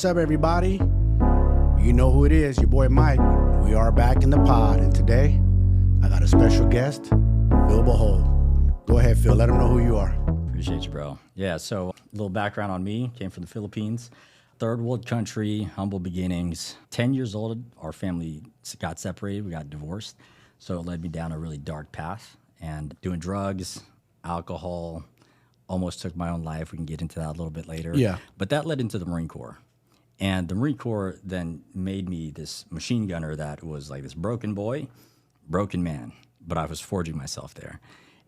What's up, everybody? You know who it is, your boy Mike. We are back in the pod, and today I got a special guest, Phil Bohol. Go ahead, Phil. Let them know who you are. Appreciate you, bro. Yeah, so a little background on me. Came from the Philippines, third world country, humble beginnings. 10 years old, our family got separated. We got divorced. So it led me down a really dark path and doing drugs, alcohol, almost took my own life. We can get into that a little bit later. Yeah. But that led into the Marine Corps. And the Marine Corps then made me this machine gunner that was like this broken boy, broken man. But I was forging myself there.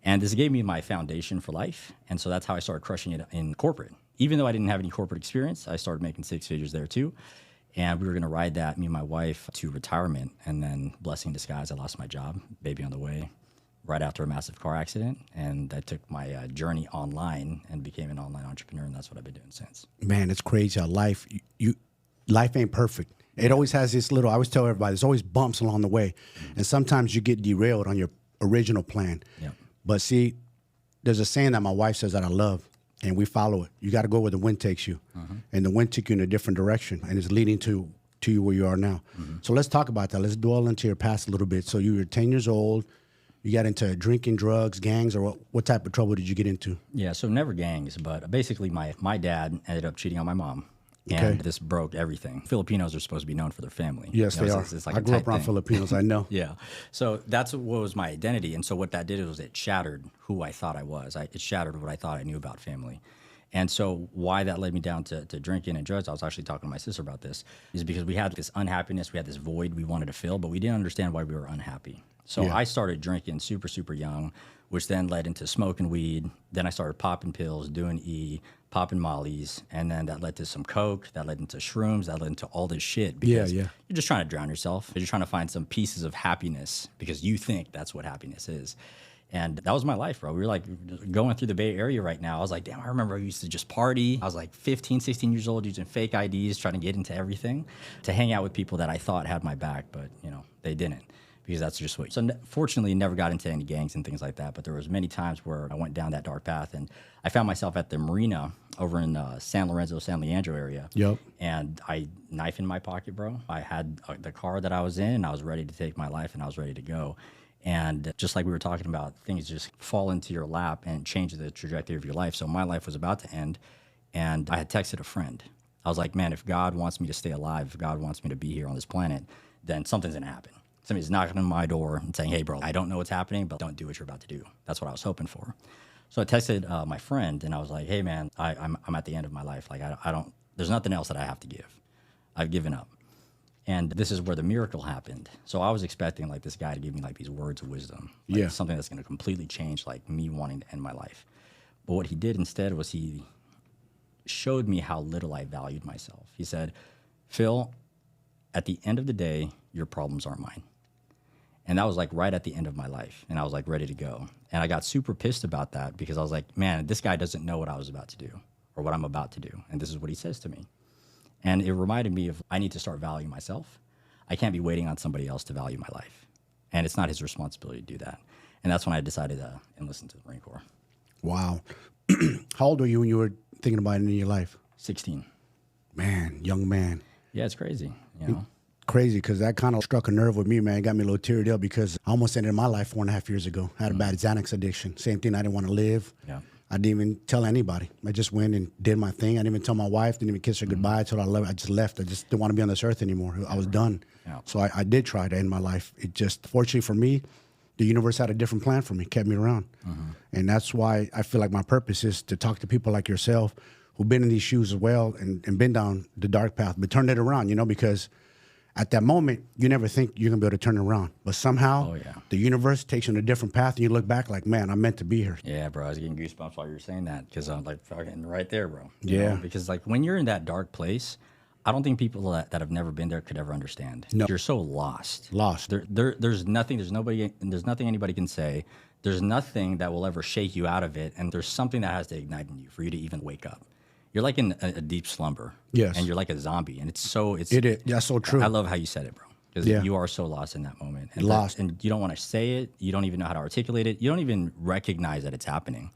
And this gave me my foundation for life. And so that's how I started crushing it in corporate. Even though I didn't have any corporate experience, I started making six figures there too. And we were going to ride that, me and my wife, to retirement. And then, blessing in disguise, I lost my job, baby on the way, right after a massive car accident. And I took my journey online and became an online entrepreneur. And that's what I've been doing since. Man, it's crazy how life ain't perfect. It always has this little, I always tell everybody, there's always bumps along the way. Mm-hmm. And sometimes you get derailed on your original plan. Yeah. But see, there's a saying that my wife says that I love, and we follow it. You got to go where the wind takes you. Mm-hmm. And the wind took you in a different direction, and it's leading to you where you are now. Mm-hmm. So let's talk about that. Let's dwell into your past a little bit. So you were 10 years old. You got into drinking, drugs, gangs, or what type of trouble did you get into? Yeah, so never gangs, but basically my dad ended up cheating on my mom. And this broke everything. Filipinos are supposed to be known for their family. Yes, they are. It's like I grew up around Filipinos. I know. Yeah. So that's what was my identity. And so what that did was it shattered who I thought I was. It shattered what I thought I knew about family. And so why that led me down to drinking and drugs, I was actually talking to my sister about this, is because we had this unhappiness, we had this void we wanted to fill, but we didn't understand why we were unhappy. So I started drinking super, super young, which then led into smoking weed. Then I started popping pills, doing popping mollies, and then that led to some coke, that led into shrooms, that led into all this shit. Because you're just trying to drown yourself. You're trying to find some pieces of happiness because you think that's what happiness is. And that was my life, bro. We were like going through the Bay Area right now. I was like, damn, I remember I used to just party. I was like 15, 16 years old using fake IDs, trying to get into everything, to hang out with people that I thought had my back, but they didn't. Because that's just what. So fortunately, never got into any gangs and things like that. But there was many times where I went down that dark path, and I found myself at the marina over in San Lorenzo, San Leandro area. Yep. And I knife in my pocket, bro. I had the car that I was in, and I was ready to take my life, and I was ready to go. And just like we were talking about, things just fall into your lap and change the trajectory of your life. So my life was about to end, and I had texted a friend. I was like, man, if God wants me to stay alive, if God wants me to be here on this planet, then something's gonna happen. Somebody's knocking on my door and saying, hey, bro, I don't know what's happening, but don't do what you're about to do. That's what I was hoping for. So I texted my friend, and I was like, hey, man, I'm at the end of my life. Like, there's nothing else that I have to give. I've given up. And this is where the miracle happened. So I was expecting, like, this guy to give me, like, these words of wisdom. Like, something that's going to completely change, like, me wanting to end my life. But what he did instead was he showed me how little I valued myself. He said, Phil, at the end of the day, your problems aren't mine. And that was like right at the end of my life. And I was like ready to go. And I got super pissed about that because I was like, man, this guy doesn't know what I was about to do or what I'm about to do. And this is what he says to me. And it reminded me of I need to start valuing myself. I can't be waiting on somebody else to value my life. And it's not his responsibility to do that. And that's when I decided to enlist into the Marine Corps. Wow. How old were you when you were thinking about ending your life? 16. Man, young man. Yeah, it's crazy, Crazy, because that kind of struck a nerve with me, man. It got me a little teared up because I almost ended my life 4.5 years ago. I had a bad Xanax addiction. Same thing. I didn't want to live. Yeah. I didn't even tell anybody. I just went and did my thing. I didn't even tell my wife. Didn't even kiss her goodbye. I told her I love her. I just left. I just didn't want to be on this earth anymore. I was done. Yeah. So I did try to end my life. It just, fortunately for me, the universe had a different plan for me, kept me around. Mm-hmm. And that's why I feel like my purpose is to talk to people like yourself who've been in these shoes as well and been down the dark path, but turned it around, because at that moment, you never think you're going to be able to turn it around. But somehow, the universe takes you on a different path, and you look back like, man, I'm meant to be here. Yeah, bro, I was getting goosebumps while you were saying that because I'm like fucking right there, bro. Yeah. Because like when you're in that dark place, I don't think people that have never been there could ever understand. No. You're so lost. There's nothing anybody can say. There's nothing that will ever shake you out of it, and there's something that has to ignite in you for you to even wake up. You're like in a deep slumber. Yes. And you're like a zombie. And it is. That's so true. I love how you said it, bro. Because you are so lost in that moment. And lost. And you don't want to say it. You don't even know how to articulate it. You don't even recognize that it's happening.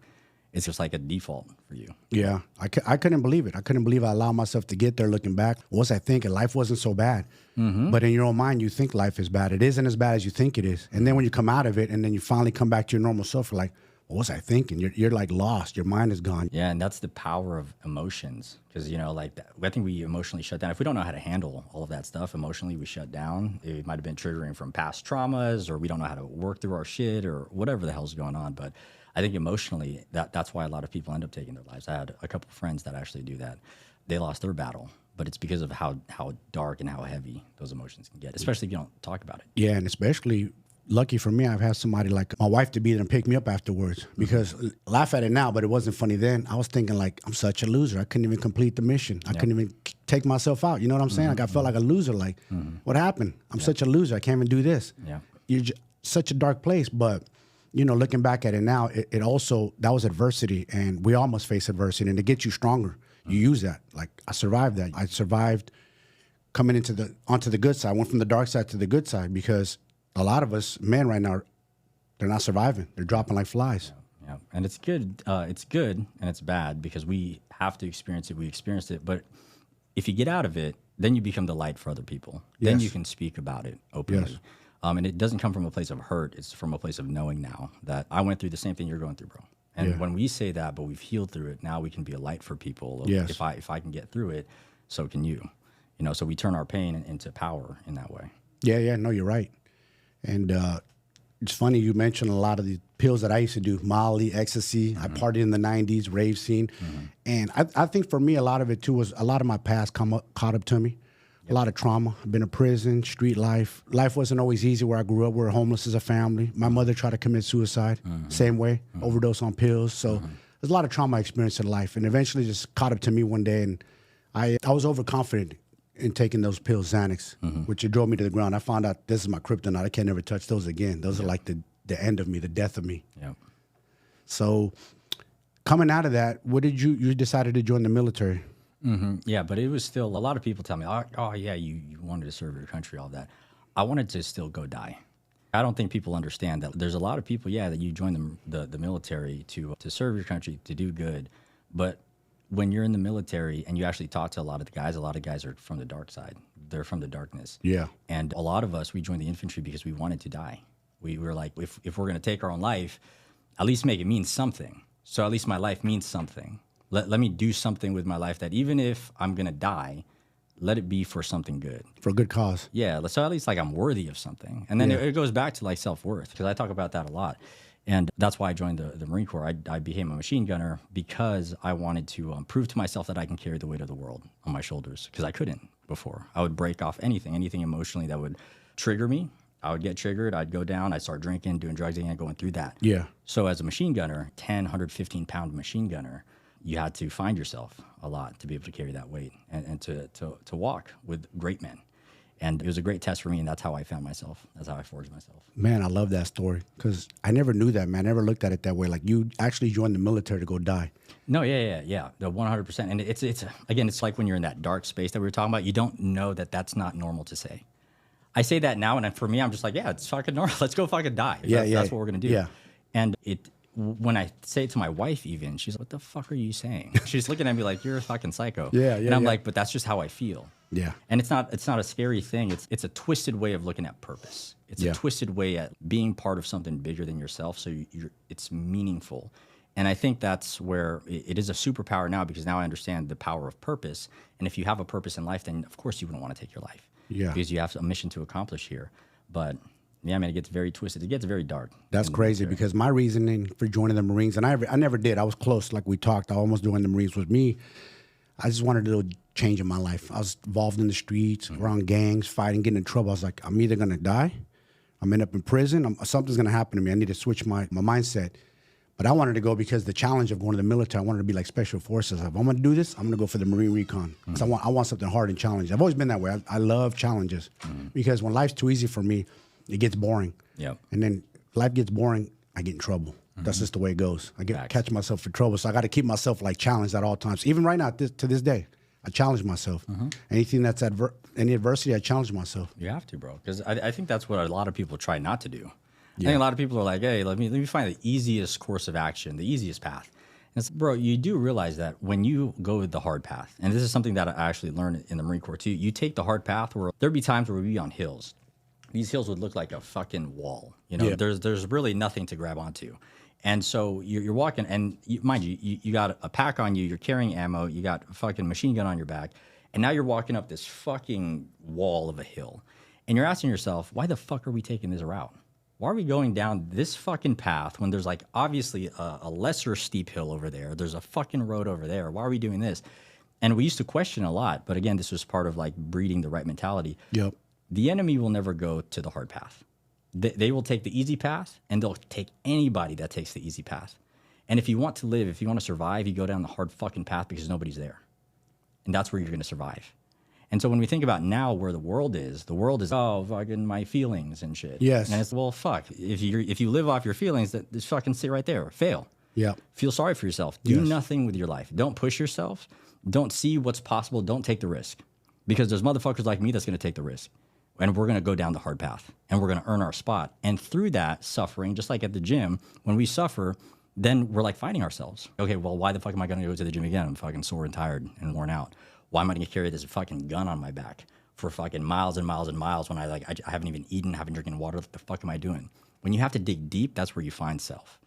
it's just like a default for you. Yeah, I couldn't believe it. I couldn't believe I allowed myself to get there looking back. What was I thinking? Life wasn't so bad. But in your own mind, you think life is bad. It isn't as bad as you think it is. And then when you come out of it and then you finally come back to your normal self, you're like, what was I thinking? You're like lost. Your mind is gone. Yeah, and that's the power of emotions. Because, like, I think we emotionally shut down. If we don't know how to handle all of that stuff, emotionally we shut down. It might have been triggering from past traumas, or we don't know how to work through our shit, or whatever the hell's going on. But I think emotionally, that's why a lot of people end up taking their lives. I had a couple of friends that actually do that. They lost their battle, but it's because of how dark and how heavy those emotions can get, especially if you don't talk about it. Yeah, and especially lucky for me, I've had somebody like my wife to be there and pick me up afterwards. Because laugh at it now, but it wasn't funny then. I was thinking like, I'm such a loser. I couldn't even complete the mission. I couldn't even take myself out. You know what I'm saying? Like I felt like a loser. Like, what happened? I'm such a loser. I can't even do this. Yeah, You're such a dark place. But looking back at it now, it also, that was adversity, and we all must face adversity, and to get you stronger, you use that. Like I survived that. I survived coming onto the good side. I went from the dark side to the good side, because a lot of us men right now, they're not surviving. They're dropping like flies. Yeah, and it's good. It's good and it's bad, because we have to experience it. We experienced it, but if you get out of it, then you become the light for other people. Then you can speak about it openly. Yes. And it doesn't come from a place of hurt. It's from a place of knowing now that I went through the same thing you're going through, bro. And when we say that, but we've healed through it, now we can be a light for people. Yes. If I can get through it, so can you. So we turn our pain into power in that way. Yeah. No, you're right. And it's funny you mentioned a lot of the pills that I used to do, Molly, ecstasy. I partied in the 90s, rave scene. And I think for me, a lot of it too was a lot of my past caught up to me. A lot of trauma. I've been in prison, street life. Life wasn't always easy where I grew up. We were homeless as a family. My mother tried to commit suicide, same way, overdose on pills. So there's a lot of trauma I experienced in life, and eventually just caught up to me one day, and I was overconfident in taking those pills, Xanax, which it drove me to the ground. I found out this is my kryptonite. I can't never touch those again. Those are like the end of me, the death of me. Yeah. So coming out of that, what did you decided to join the military? Yeah, but it was still, a lot of people tell me, oh yeah, you wanted to serve your country, all that. I wanted to still go die. I don't think people understand that there's a lot of people, that you join the military to serve your country, to do good. But when you're in the military and you actually talk to a lot of guys are from the dark side. They're from the darkness. Yeah. And a lot of us, we joined the infantry because we wanted to die. We were like, if we're going to take our own life, at least make it mean something. So at least my life means something. Let me do something with my life that even if I'm going to die, let it be for something good. For a good cause. Yeah, so at least like I'm worthy of something. And then it goes back to like self-worth, because I talk about that a lot. And that's why I joined the Marine Corps. I became a machine gunner because I wanted to prove to myself that I can carry the weight of the world on my shoulders, because I couldn't before. I would break off anything emotionally that would trigger me. I would get triggered. I'd go down. I'd start drinking, doing drugs again, going through that. Yeah. So as a machine gunner, 115-pound machine gunner, you had to find yourself a lot to be able to carry that weight and to walk with great men. And it was a great test for me, and that's how I found myself. That's how I forged myself. Man, I love that story, because I never knew that, man. I never looked at it that way. Like, you actually joined the military to go die. No, yeah, the 100%. And it's again, it's like when you're in that dark space that we were talking about, you don't know that that's not normal to say. I say that now, and for me, I'm just like, yeah, it's fucking normal. Let's go fucking die. That's what we're going to do. Yeah. And when I say it to my wife even, she's like, what the fuck are you saying? She's looking at me like, you're a fucking psycho. And I'm like, but that's just how I feel. Yeah. And it's not a scary thing. It's a twisted way of looking at purpose. It's a twisted way at being part of something bigger than yourself, so it's meaningful. And I think that's where it is a superpower now, because now I understand the power of purpose. And if you have a purpose in life, then of course you wouldn't want to take your life. Yeah. Because you have a mission to accomplish here. But yeah, man, it gets very twisted. It gets very dark. That's crazy, because my reasoning for joining the Marines, and I never did. I was close, like we talked. I almost joined the Marines. Was me. I just wanted to change in my life. I was involved in the streets, around gangs, fighting, getting in trouble. I was like, I'm either gonna die, I'm end up in prison, something's gonna happen to me. I need to switch my mindset. But I wanted to go because the challenge of going to the military, I wanted to be like special forces. If I'm gonna do this, I'm gonna go for the Marine Recon. Because I want something hard and challenging. I've always been that way. I love challenges, because when life's too easy for me, it gets boring. Yep. And then life gets boring, I get in trouble. That's just the way it goes. Catch myself in trouble. So I got to keep myself like challenged at all times. Even right now, to this day, I challenge myself. Anything that's any adversity, I challenge myself. You have to, bro. Because I think that's what a lot of people try not to do. I think a lot of people are like, hey, let me find the easiest course of action, the easiest path. Bro, you do realize that when you go the hard path, and this is something that I actually learned in the Marine Corps too, you take the hard path where there'd be times where we'd be on hills. These hills would look like a fucking wall. You know, Yeah. there's really nothing to grab onto. And so you're walking, and mind you got a pack on you, you're carrying ammo, you got a fucking machine gun on your back, and now you're walking up this fucking wall of a hill. And you're asking yourself, why the fuck are we taking this route? Why are we going down this fucking path when there's like obviously a lesser steep hill over there? There's a fucking road over there. Why are we doing this? And we used to question a lot, but again, this was part of like breeding the right mentality. Yep. The enemy will never go to the hard path. They will take the easy path, and they'll take anybody that takes the easy path. And if you want to live, if you want to survive, you go down the hard fucking path because nobody's there. And that's where you're going to survive. And so when we think about now where the world is, oh, fucking my feelings and shit. Yes. And it's, well, fuck. If you live off your feelings, that just fucking sit right there. Fail. Yeah. Feel sorry for yourself. Do Yes. nothing with your life. Don't push yourself. Don't see what's possible. Don't take the risk. Because there's motherfuckers like me that's going to take the risk. And we're going to go down the hard path. And we're going to earn our spot. And through that suffering, just like at the gym, when we suffer, then we're like fighting ourselves. Okay, well, why the fuck am I going to go to the gym again? I'm fucking sore and tired and worn out. Why am I going to carry this fucking gun on my back for fucking miles and miles and miles when I haven't even eaten, haven't drinking water? What the fuck am I doing? When you have to dig deep, that's where you find self.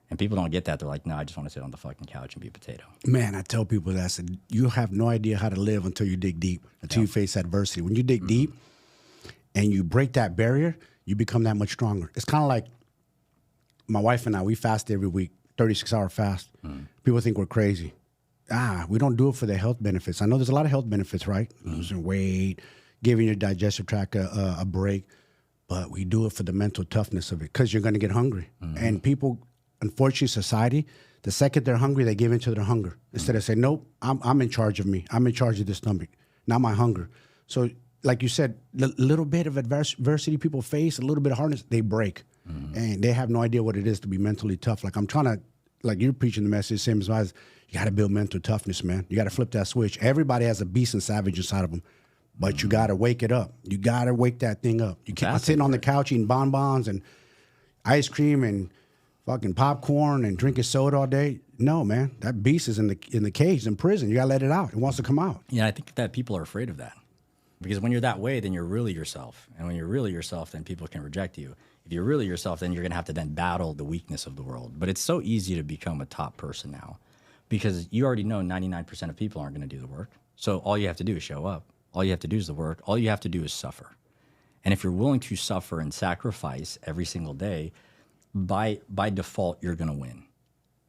And people don't get that. They're like, no, I just want to sit on the fucking couch and be a potato. Man, I tell people that, I said, you have no idea how to live until you dig deep, until you face adversity. When you dig deep and you break that barrier, you become that much stronger. It's kind of like my wife and I, we fast every week, 36-hour fast. People think we're crazy. We don't do it for the health benefits. I know there's a lot of health benefits, right? Losing weight, giving your digestive tract a break, but we do it for the mental toughness of it because you're going to get hungry. And people, unfortunately, society, the second they're hungry, they give into their hunger. Instead of saying, nope, I'm in charge of me. I'm in charge of this stomach, not my hunger. So like you said, a little bit of adversity people face, a little bit of hardness, they break. And they have no idea what it is to be mentally tough. Like I'm trying to, like you're preaching the message, same as I was, you got to build mental toughness, man. You got to flip that switch. Everybody has a beast and savage inside of them, but you got to wake it up. You got to wake that thing up. You can't sitting on the couch eating bonbons and ice cream and fucking popcorn and drinking soda all day. No, man, that beast is in the cage, in prison. You got to let it out. It wants to come out. Yeah, I think that people are afraid of that. Because when you're that way, then you're really yourself. And when you're really yourself, then people can reject you. If you're really yourself, then you're going to have to then battle the weakness of the world. But it's so easy to become a top person now because you already know 99% of people aren't going to do the work. So all you have to do is show up. All you have to do is the work. All you have to do is suffer. And if you're willing to suffer and sacrifice every single day, by default, you're going to win.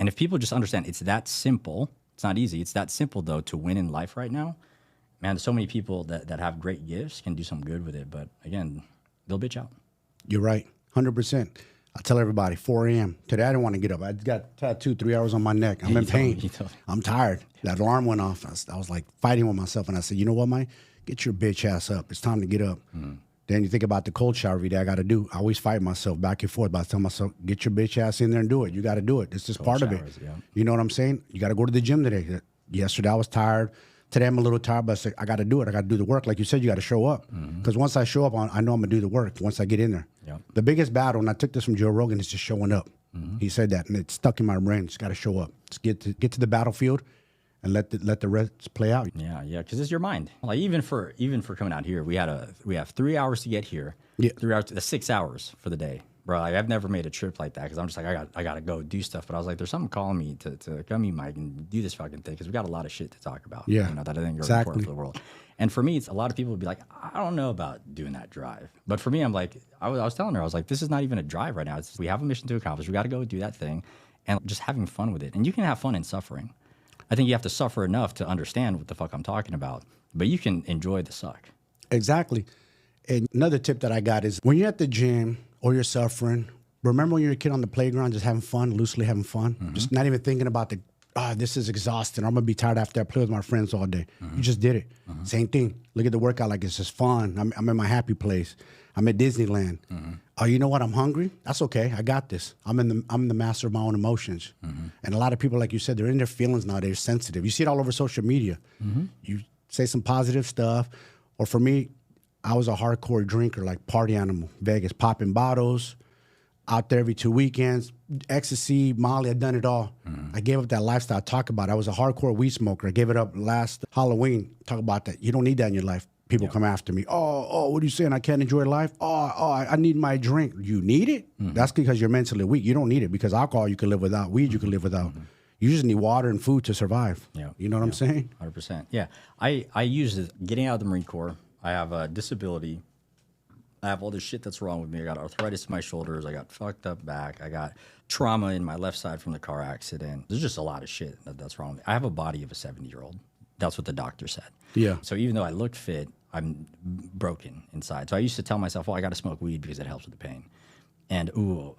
And if people just understand it's that simple, it's not easy. It's that simple, though, to win in life right now. Man, there's so many people that have great gifts, can do some good with it. But again, they'll bitch out. You're right, 100%. I tell everybody, 4 a.m. Today, I didn't want to get up. I got tattooed 3 hours on my neck. I'm in pain. I'm tired. That alarm went off. I was like fighting with myself. And I said, you know what, Mike? Get your bitch ass up. It's time to get up. Then you think about the cold shower every day I got to do. I always fight myself back and forth. But I tell myself, get your bitch ass in there and do it. You got to do it. It's just part of it. Yeah. You know what I'm saying? You got to go to the gym today. Yesterday, I was tired. Today, I'm a little tired, but I said, I got to do it. I got to do the work. Like you said, you got to show up. Because once I show up, I know I'm going to do the work once I get in there. Yep. The biggest battle, and I took this from Joe Rogan, is just showing up. He said that, and it's stuck in my brain. Just got to show up. Just get to the battlefield and let the rest play out. Yeah, because it's your mind. Like even for coming out here, we have 3 hours to get here. Yeah. 3 hours, 6 hours for the day. Bro, like, I've never made a trip like that because I'm just like, I got to go do stuff. But I was like, there's something calling me to come meet Mike and do this fucking thing because we got a lot of shit to talk about. Yeah, you know, that I think are exactly. important for the world. And for me, it's a lot of people would be like, I don't know about doing that drive. But for me, I'm like, I was telling her, I was like, this is not even a drive right now. We have a mission to accomplish. We got to go do that thing and just having fun with it. And you can have fun in suffering. I think you have to suffer enough to understand what the fuck I'm talking about. But you can enjoy the suck. Exactly. And another tip that I got is when you're at the gym or you're suffering, remember when you're a kid on the playground just having fun, loosely having fun? Just not even thinking about this is exhausting. I'm going to be tired after I play with my friends all day. You just did it. Same thing. Look at the workout like it's just fun. I'm in my happy place. I'm at Disneyland. Oh, you know what? I'm hungry. That's okay. I got this. I'm the master of my own emotions. And a lot of people, like you said, they're in their feelings now. They're sensitive. You see it all over social media. You say some positive stuff. Or for me, I was a hardcore drinker, like party animal, Vegas, popping bottles. out there every 2 weekends, ecstasy, Molly, I've done it all. I gave up that lifestyle I talk about. I was a hardcore weed smoker. I gave it up last Halloween. Talk about that. You don't need that in your life. People come after me. Oh, what are you saying? I can't enjoy life? I need my drink. You need it? That's because you're mentally weak. You don't need it because alcohol you can live without. Weed you can live without. You just need water and food to survive. Yeah. You know what I'm saying? 100%. Yeah. I use it getting out of the Marine Corps. I have a disability. I have all this shit that's wrong with me. I got arthritis in my shoulders. I got fucked up back. I got trauma in my left side from the car accident. There's just a lot of shit that's wrong with me. I have a body of a 70-year-old. That's what the doctor said. Yeah. So even though I look fit, I'm broken inside. So I used to tell myself, well, I got to smoke weed because it helps with the pain. And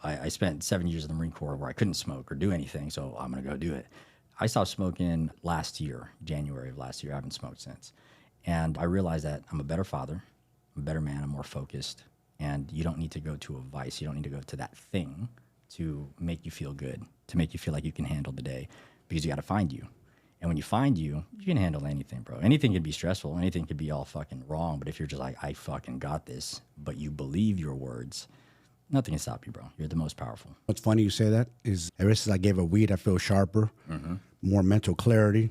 I spent 7 years in the Marine Corps where I couldn't smoke or do anything, so I'm going to go do it. I stopped smoking last year, January of last year. I haven't smoked since. And I realized that I'm a better father. I'm a better man. I'm more focused. And you don't need to go to a vice. You don't need to go to that thing to make you feel good, to make you feel like you can handle the day, because you got to find you. And when you find you, you can handle anything, bro. Anything can be stressful. Anything could be all fucking wrong. But if you're just like, I fucking got this, but you believe your words, nothing can stop you, bro. You're the most powerful. What's funny you say that is ever since I gave up weed, I feel sharper, more mental clarity.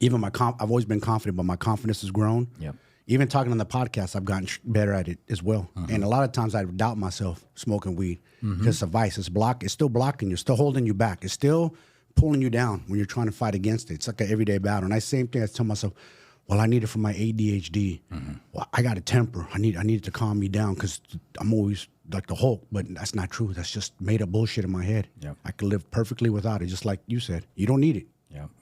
Even I've always been confident, but my confidence has grown. Yep. Even talking on the podcast, I've gotten better at it as well. And a lot of times I doubt myself smoking weed because it's a vice. It's still blocking you, still holding you back. It's still pulling you down when you're trying to fight against it. It's like an everyday battle. And same thing I tell myself, well, I need it for my ADHD. Well, I got a temper. I need it to calm me down because I'm always like the Hulk, but that's not true. That's just made up bullshit in my head. Yep. I can live perfectly without it, just like you said. You don't need it.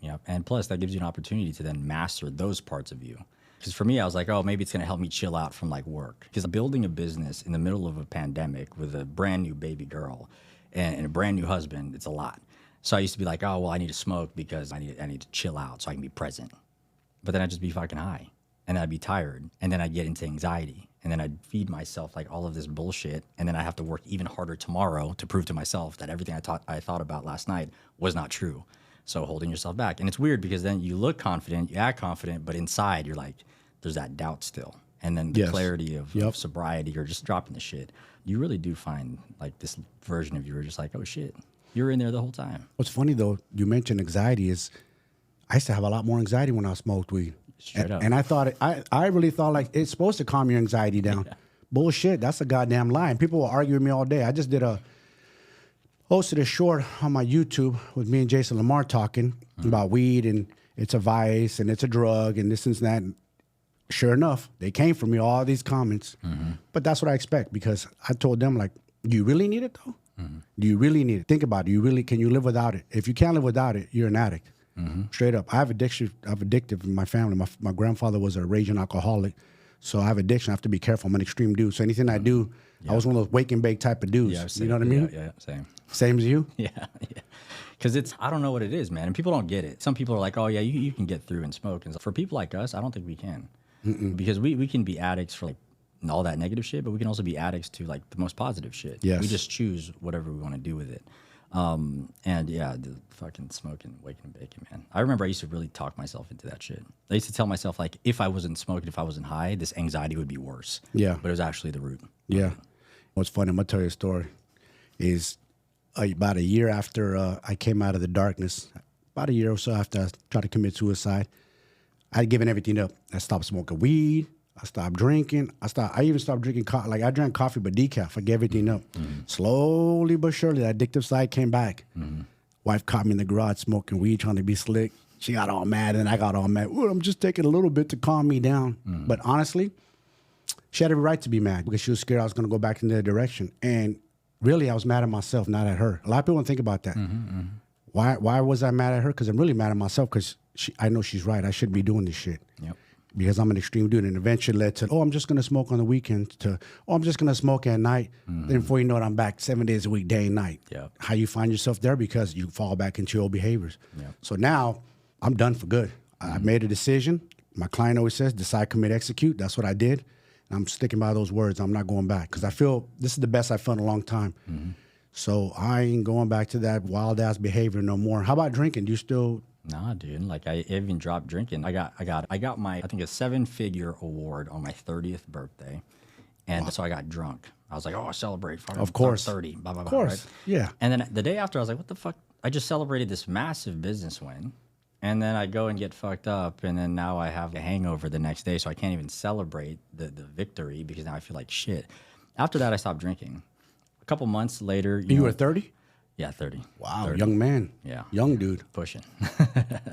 Yep. And plus, that gives you an opportunity to then master those parts of you. Because for me, I was like, oh, maybe it's going to help me chill out from like work. Because building a business in the middle of a pandemic with a brand new baby girl and a brand new husband, it's a lot. So I used to be like, oh, well, I need to smoke because I need to chill out so I can be present. But then I'd just be fucking high. And then I'd be tired. And then I'd get into anxiety. And then I'd feed myself like all of this bullshit. And then I have to work even harder tomorrow to prove to myself that everything I thought about last night was not true. So holding yourself back. And it's weird because then you look confident, you act confident, but inside you're like, there's that doubt still. And then the clarity of sobriety or just dropping the shit. You really do find like this version of you where you're just like, oh shit, you're in there the whole time. What's funny though, you mentioned anxiety is I used to have a lot more anxiety when I smoked weed. Straight up. And I thought, I really thought like it's supposed to calm your anxiety down. Bullshit, that's a goddamn lie. And people will argue with me all day. I just hosted a short on my YouTube with me and Jason Lamar talking about weed and it's a vice and it's a drug and this and that. And sure enough, they came for me, all these comments. But that's what I expect because I told them like, do you really need it though? Do you really need it? Think about it. Can you live without it? If you can't live without it, you're an addict. Straight up. I have addiction. I have addictive in my family. My grandfather was a raging alcoholic. So I have addiction. I have to be careful. I'm an extreme dude. So anything I do, I was one of those wake and bake type of dudes. Yeah, you know what I mean? Yeah, same. Same as you? Yeah. Because I don't know what it is, man. And people don't get it. Some people are like, oh, yeah, you can get through and smoke. And for people like us, I don't think we can. Because we can be addicts for like all that negative shit, but we can also be addicts to like the most positive shit. Yes. We just choose whatever we want to do with it. And yeah, the fucking smoking, waking and baking, man. I remember I used to really talk myself into that shit. I used to tell myself like, if I wasn't smoking, if I wasn't high, this anxiety would be worse. Yeah. But it was actually the root. Yeah. What's funny, I'm going to tell you a story, is about a year after I came out of the darkness, about a year or so after I tried to commit suicide, I had given everything up. I stopped smoking weed. I stopped drinking. I even stopped drinking coffee. Like I drank coffee, but decaf. I gave everything up. Slowly but surely, that addictive side came back. Wife caught me in the garage smoking weed, trying to be slick. She got all mad, and I got all mad. Well, I'm just taking a little bit to calm me down. But honestly, she had every right to be mad because she was scared I was going to go back in that direction. And really, I was mad at myself, not at her. A lot of people don't think about that. Why was I mad at her? Because I'm really mad at myself because I know she's right. I shouldn't be doing this shit. Yep. Because I'm an extreme dude, and eventually led to, I'm just going to smoke on the weekends, to, I'm just going to smoke at night. Then before you know it, I'm back 7 days a week, day and night. Yep. How you find yourself there? Because you fall back into your old behaviors. Yep. So now I'm done for good. I made a decision. My client always says, decide, commit, execute. That's what I did. And I'm sticking by those words. I'm not going back because I feel this is the best I've felt in a long time. So I ain't going back to that wild ass behavior no more. How about drinking? Do you still... Nah, dude. Like I even dropped drinking. I got my, I think, a 7-figure award on my 30th birthday. And so I got drunk. I was like, oh, I celebrate. Of course. I'm 30. Blah, blah, blah. Of course. Right? Yeah. And then the day after, I was like, what the fuck? I just celebrated this massive business win. And then I go and get fucked up. And then now I have a hangover the next day. So I can't even celebrate the victory because now I feel like shit. After that, I stopped drinking. A couple months later. You were 30? Yeah, 30. Wow, 30. young man. Yeah. Young dude. Pushing.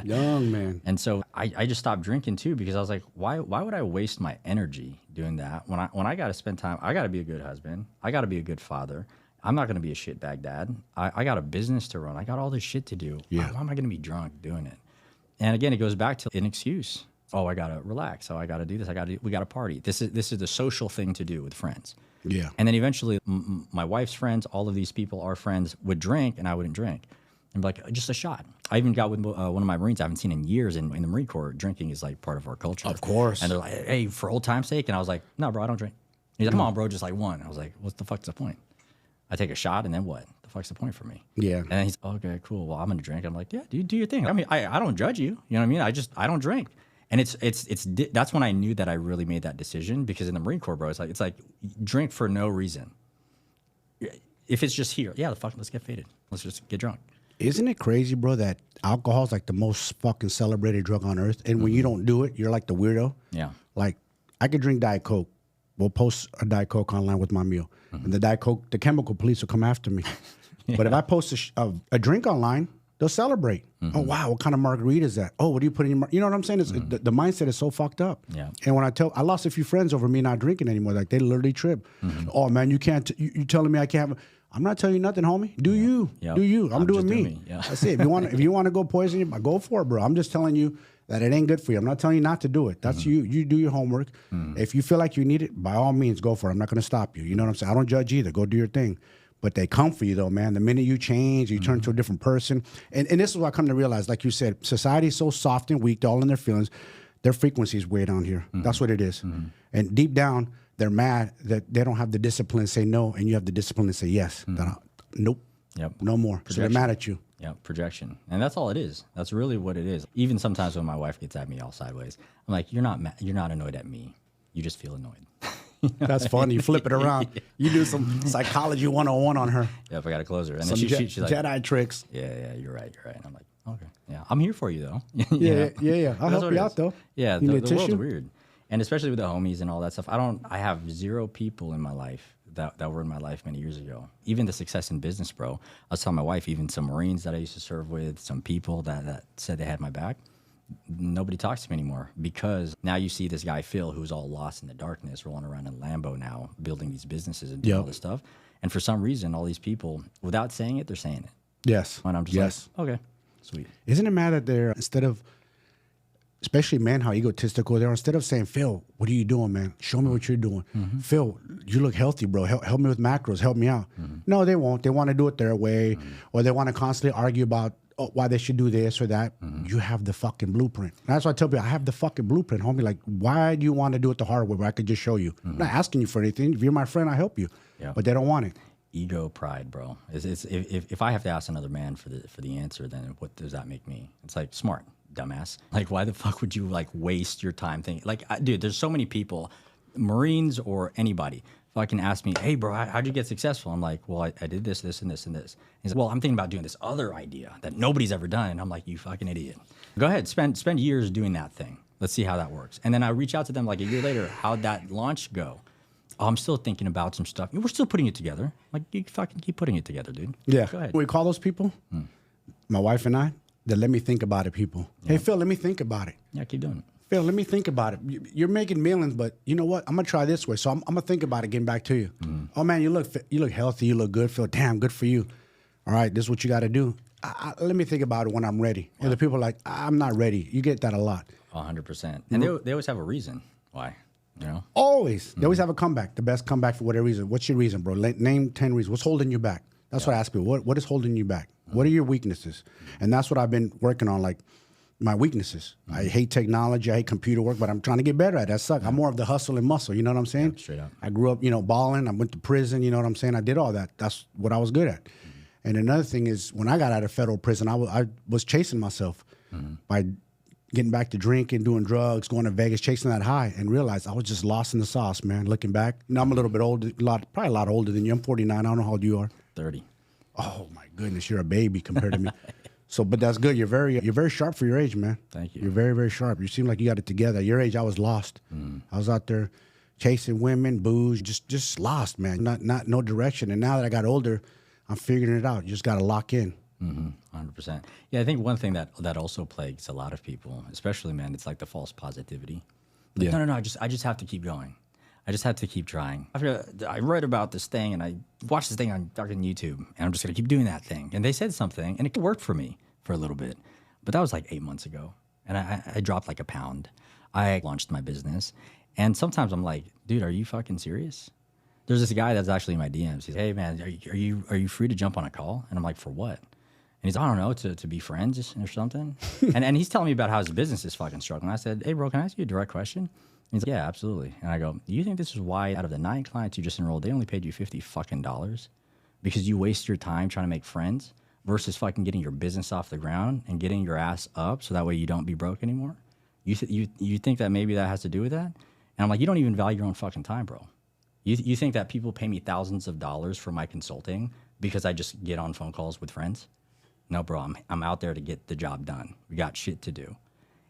Young man. And so I just stopped drinking too because I was like, why would I waste my energy doing that when I got to spend time? I got to be a good husband. I got to be a good father. I'm not going to be a shitbag dad. I got a business to run. I got all this shit to do. Yeah. Why am I going to be drunk doing it? And again, it goes back to an excuse. Oh, I got to relax. Oh, I got to do this. We got to party. This is the social thing to do with friends. Yeah. And then eventually my wife's friends, all of these people, our friends, would drink and I wouldn't drink. And be like, just a shot. I even got with one of my Marines I haven't seen in years in the Marine Corps. Drinking is like part of our culture. Of course. And they're like, hey, for old time's sake. And I was like, no, bro, I don't drink. He's like, come on, bro, just like one. I was like, what the fuck's the point? I take a shot and then what? The fuck's the point for me? Yeah. And then he's okay, cool. Well, I'm gonna drink. I'm like, yeah, dude, do your thing. I mean, I don't judge you. You know what I mean? I don't drink. And that's when I knew that I really made that decision because in the Marine Corps, bro, it's like drink for no reason. If it's just here, yeah, let's get faded. Let's just get drunk. Isn't it crazy, bro, that alcohol is like the most fucking celebrated drug on earth? And when you don't do it, you're like the weirdo. Yeah. Like, I could drink Diet Coke. We'll post a Diet Coke online with my meal. And the Diet Coke, the chemical police will come after me. But if I post a drink online, they'll celebrate. Oh, wow, what kind of margarita is that? Oh, what do you put in your You know what I'm saying? It's, the mindset is so fucked up. Yeah. And when I lost a few friends over me not drinking anymore. Like, they literally trip. Oh, man, you can't, you telling me I can't have I'm not telling you nothing, homie. Do you. Yep. Do you. I'm doing just me. Yeah. That's it. If you want to go poison you, go for it, bro. I'm just telling you that it ain't good for you. I'm not telling you not to do it. That's you. You do your homework. If you feel like you need it, by all means, go for it. I'm not going to stop you. You know what I'm saying? I don't judge either. Go do your thing. But they come for you, though, man. The minute you change, you turn to a different person. And this is what I come to realize. Like you said, society is so soft and weak. They're all in their feelings. Their frequency is way down here. That's what it is. And deep down, they're mad that they don't have the discipline to say no, and you have the discipline to say yes. Nope. Yep. No more. So they're mad at you. Yeah, projection. And that's all it is. That's really what it is. Even sometimes when my wife gets at me all sideways, I'm like, you're not annoyed at me. You just feel annoyed. That's funny. You flip it around. You do some psychology 101 on her. Yep, I got to close her. And Some then she's like, Jedi tricks. yeah, you're right. And I'm like, okay. Yeah, I'm here for you, though. Yeah. I'll That's help what you it out, is. though. Yeah, You the need a world's tissue? weird. And especially with the homies and all that stuff, I have zero people in my life that were in my life many years ago. Even the success in business, bro. I was telling my wife, even some Marines that I used to serve with, some people that said they had my back, nobody talks to me anymore because now you see this guy, Phil, who's all lost in the darkness, rolling around in Lambo now, building these businesses and doing all this stuff. And for some reason, all these people, without saying it, they're saying it. Yes. And I'm just like, okay, sweet. Isn't it mad that they're, instead of, especially men, how egotistical they are, instead of saying, Phil, what are you doing, man? Show me what you're doing. Phil, you look healthy, bro. Help me with macros. Help me out. No, they won't. They want to do it their way, or they want to constantly argue about why they should do this or that. You have the fucking blueprint. That's why I tell people, I have the fucking blueprint, homie. Like, why do you want to do it the hard way where I could just show you? I'm not asking you for anything. If you're my friend, I'll help you. Yeah. But they don't want it. Ego, pride, bro. If I have to ask another man for the answer, then what does that make me? It's like smart, dumbass. Like, why the fuck would you like waste your time thinking? Like, dude, there's so many people, Marines or anybody, fucking ask me, hey, bro, how'd you get successful? I'm like, well, I did this, this, and this, and this. He's like, well, I'm thinking about doing this other idea that nobody's ever done. And I'm like, you fucking idiot. Go ahead, spend years doing that thing. Let's see how that works. And then I reach out to them like a year later. How'd that launch go? Oh, I'm still thinking about some stuff. We're still putting it together. Like, you fucking keep putting it together, dude. Yeah. Go ahead. We call those people, my wife and I, the let me think about it people. Hey, Phil, let me think about it. Yeah, keep doing it. Phil, let me think about it. You're making millions, but you know what? I'm gonna try this way. So I'm gonna think about it, getting back to you. Oh man, you look healthy. You look good, Phil. Damn, good for you. All right, this is what you got to do. Let me think about it when I'm ready. Yeah. Or the people are like, I'm not ready. You get that a lot. 100%. And they always have a reason why. You know, always. They always have a comeback. The best comeback for whatever reason. What's your reason, bro? Name 10 reasons. What's holding you back? That's what I ask people. What is holding you back? What are your weaknesses? And that's what I've been working on. Like, my weaknesses. I hate technology. I hate computer work, but I'm trying to get better at it. That sucks. I'm more of the hustle and muscle. You know what I'm saying? Straight up. I grew up, balling. I went to prison. You know what I'm saying? I did all that. That's what I was good at. And another thing is, when I got out of federal prison, I was chasing myself by getting back to drinking, doing drugs, going to Vegas, chasing that high, and realized I was just lost in the sauce, man. Looking back, now I'm a little bit older, probably a lot older than you. I'm 49. I don't know how old you are. 30. Oh my goodness, you're a baby compared to me. So, but that's good. You're very sharp for your age, man. Thank you. You're very, very sharp. You seem like you got it together. At your age, I was lost. I was out there chasing women, booze, just lost, man. Not no direction. And now that I got older, I'm figuring it out. You just got to lock in. 100%. Yeah, I think one thing that also plagues a lot of people, especially men, it's like the false positivity. Like, no, I just have to keep going. I just have to keep trying. I read about this thing and I watched this thing on fucking YouTube, and I'm just gonna keep doing that thing. And they said something, and it worked for me for a little bit, but that was like 8 months ago, and I dropped like a pound. I launched my business, and sometimes I'm like, dude, are you fucking serious? There's this guy that's actually in my DMs. He's, hey man, are you free to jump on a call? And I'm like, for what? And he's, I don't know, to be friends or something. and he's telling me about how his business is fucking struggling. I said, hey, bro, can I ask you a direct question? And he's like, yeah, absolutely. And I go, do you think this is why out of the 9 clients you just enrolled, they only paid you $50 fucking dollars? Because you waste your time trying to make friends versus fucking getting your business off the ground and getting your ass up so that way you don't be broke anymore? You think that maybe that has to do with that? And I'm like, you don't even value your own fucking time, bro. You think that people pay me thousands of dollars for my consulting because I just get on phone calls with friends? No, bro, I'm out there to get the job done. We got shit to do.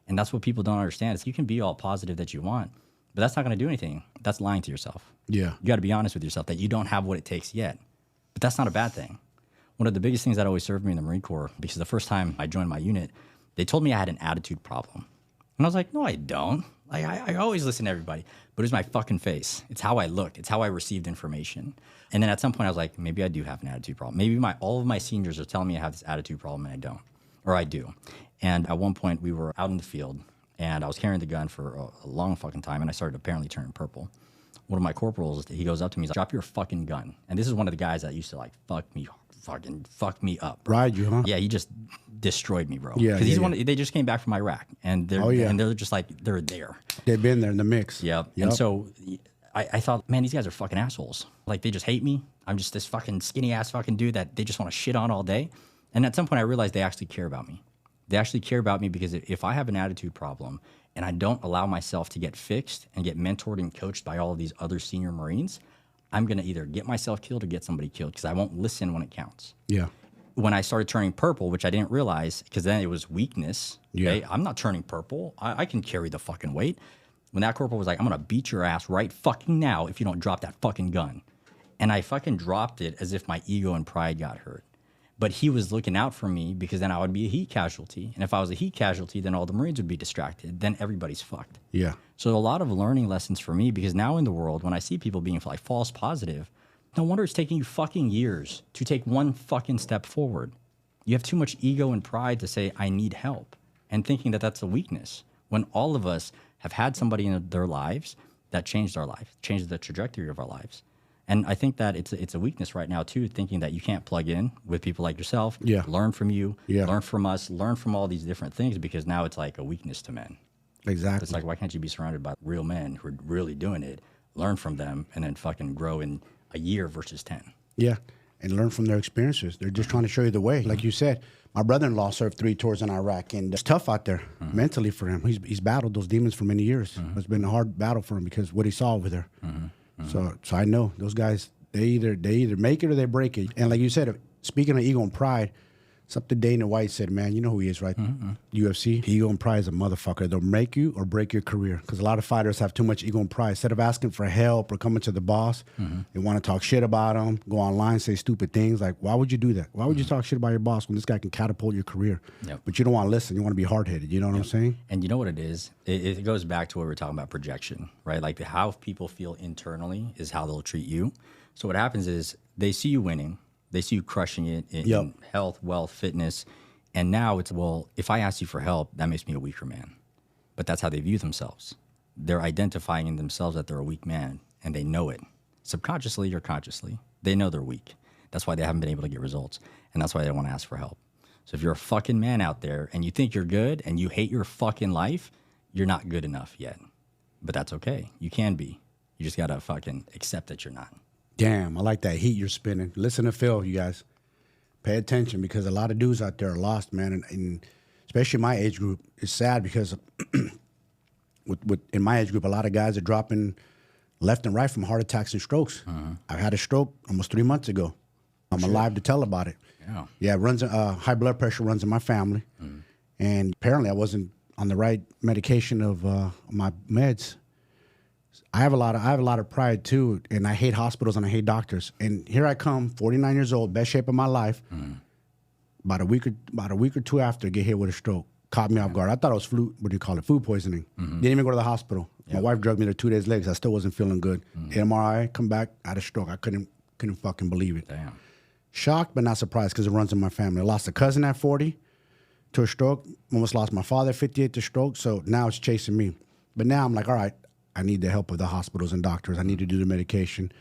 And that's what people don't understand. Is you can be all positive that you want, but that's not going to do anything. That's lying to yourself. Yeah. You got to be honest with yourself that you don't have what it takes yet. But that's not a bad thing. One of the biggest things that always served me in the Marine Corps, because the first time I joined my unit, they told me I had an attitude problem. And I was like, no, I don't. Like, I always listen to everybody, but it was my fucking face. It's how I looked. It's how I received information. And then at some point I was like, maybe I do have an attitude problem. Maybe all of my seniors are telling me I have this attitude problem and I don't, or I do. And at one point we were out in the field and I was carrying the gun for a long fucking time, and I started apparently turning purple. One of my corporals, he goes up to me, he's like, drop your fucking gun. And this is one of the guys that used to like fuck me up, bro. Ride you, huh? Yeah, he just destroyed me, bro. Yeah, because they just came back from Iraq, and they're just like, they're there. They've been there in the mix. Yep. And so I thought, man, these guys are fucking assholes. Like, they just hate me. I'm just this fucking skinny ass fucking dude that they just want to shit on all day. And at some point I realized they actually care about me. They actually care about me because if I have an attitude problem and I don't allow myself to get fixed and get mentored and coached by all of these other senior Marines, I'm going to either get myself killed or get somebody killed because I won't listen when it counts. Yeah. When I started turning purple, which I didn't realize because then it was weakness. Yeah. Okay? I'm not turning purple. I can carry the fucking weight. When that corporal was like, I'm going to beat your ass right fucking now if you don't drop that fucking gun. And I fucking dropped it as if my ego and pride got hurt. But he was looking out for me because then I would be a heat casualty. And if I was a heat casualty, then all the Marines would be distracted. Then everybody's fucked. Yeah. So a lot of learning lessons for me, because now in the world, when I see people being like false positive, no wonder it's taking you fucking years to take one fucking step forward. You have too much ego and pride to say, I need help, and thinking that that's a weakness, when all of us have had somebody in their lives that changed our life, changed the trajectory of our lives. And I think that it's a weakness right now, too, thinking that you can't plug in with people like yourself, learn from you, learn from us, learn from all these different things, because now it's like a weakness to men. Exactly. It's like, why can't you be surrounded by real men who are really doing it, learn from them, and then fucking grow in a year versus 10? Yeah, and learn from their experiences. They're just trying to show you the way. Like you said, my brother-in-law served 3 tours in Iraq, and it's tough out there mentally for him. He's battled those demons for many years. It's been a hard battle for him because what he saw over there. So I know those guys, they either make it or they break it. And like you said, speaking of ego and pride, something Dana White said, man, you know who he is, right? UFC. Ego and pride is a motherfucker. They'll make you or break your career, because a lot of fighters have too much ego and pride. Instead of asking for help or coming to the boss, they want to talk shit about him, go online, say stupid things. Like, why would you do that? Why would you talk shit about your boss when this guy can catapult your career? But you don't want to listen. You want to be hard-headed. You know what I'm saying? And you know what it is? It goes back to what we were talking about, projection, right? Like, how people feel internally is how they'll treat you. So what happens is they see you winning. They see you crushing it in health, wealth, fitness. And now it's, well, if I ask you for help, that makes me a weaker man. But that's how they view themselves. They're identifying in themselves that they're a weak man, and they know it. Subconsciously or consciously, they know they're weak. That's why they haven't been able to get results. And that's why they want to ask for help. So if you're a fucking man out there and you think you're good and you hate your fucking life, you're not good enough yet. But that's okay. You can be. You just got to fucking accept that you're not. Damn, I like that heat you're spinning. Listen to Phil, you guys. Pay attention, because a lot of dudes out there are lost, man. And especially my age group. It's sad because in my age group, a lot of guys are dropping left and right from heart attacks and strokes. I had a stroke almost 3 months ago. I'm alive to tell about it. Yeah, it runs. High blood pressure runs in my family, and apparently I wasn't on the right medication of my meds. I have a lot of pride too, and I hate hospitals and I hate doctors. And here I come, 49 years old, best shape of my life. About a week or two after, get hit with a stroke. Caught me off guard. I thought it was food poisoning. Didn't even go to the hospital. My wife drugged me to 2 days later. I still wasn't feeling good. MRI, come back, I had a stroke. I couldn't fucking believe it. Damn. Shocked, but not surprised because it runs in my family. I lost a cousin at 40 to a stroke. Almost lost my father at 58 to stroke. So now it's chasing me. But now I'm like, all right, I need the help of the hospitals and doctors. I need to do the medication.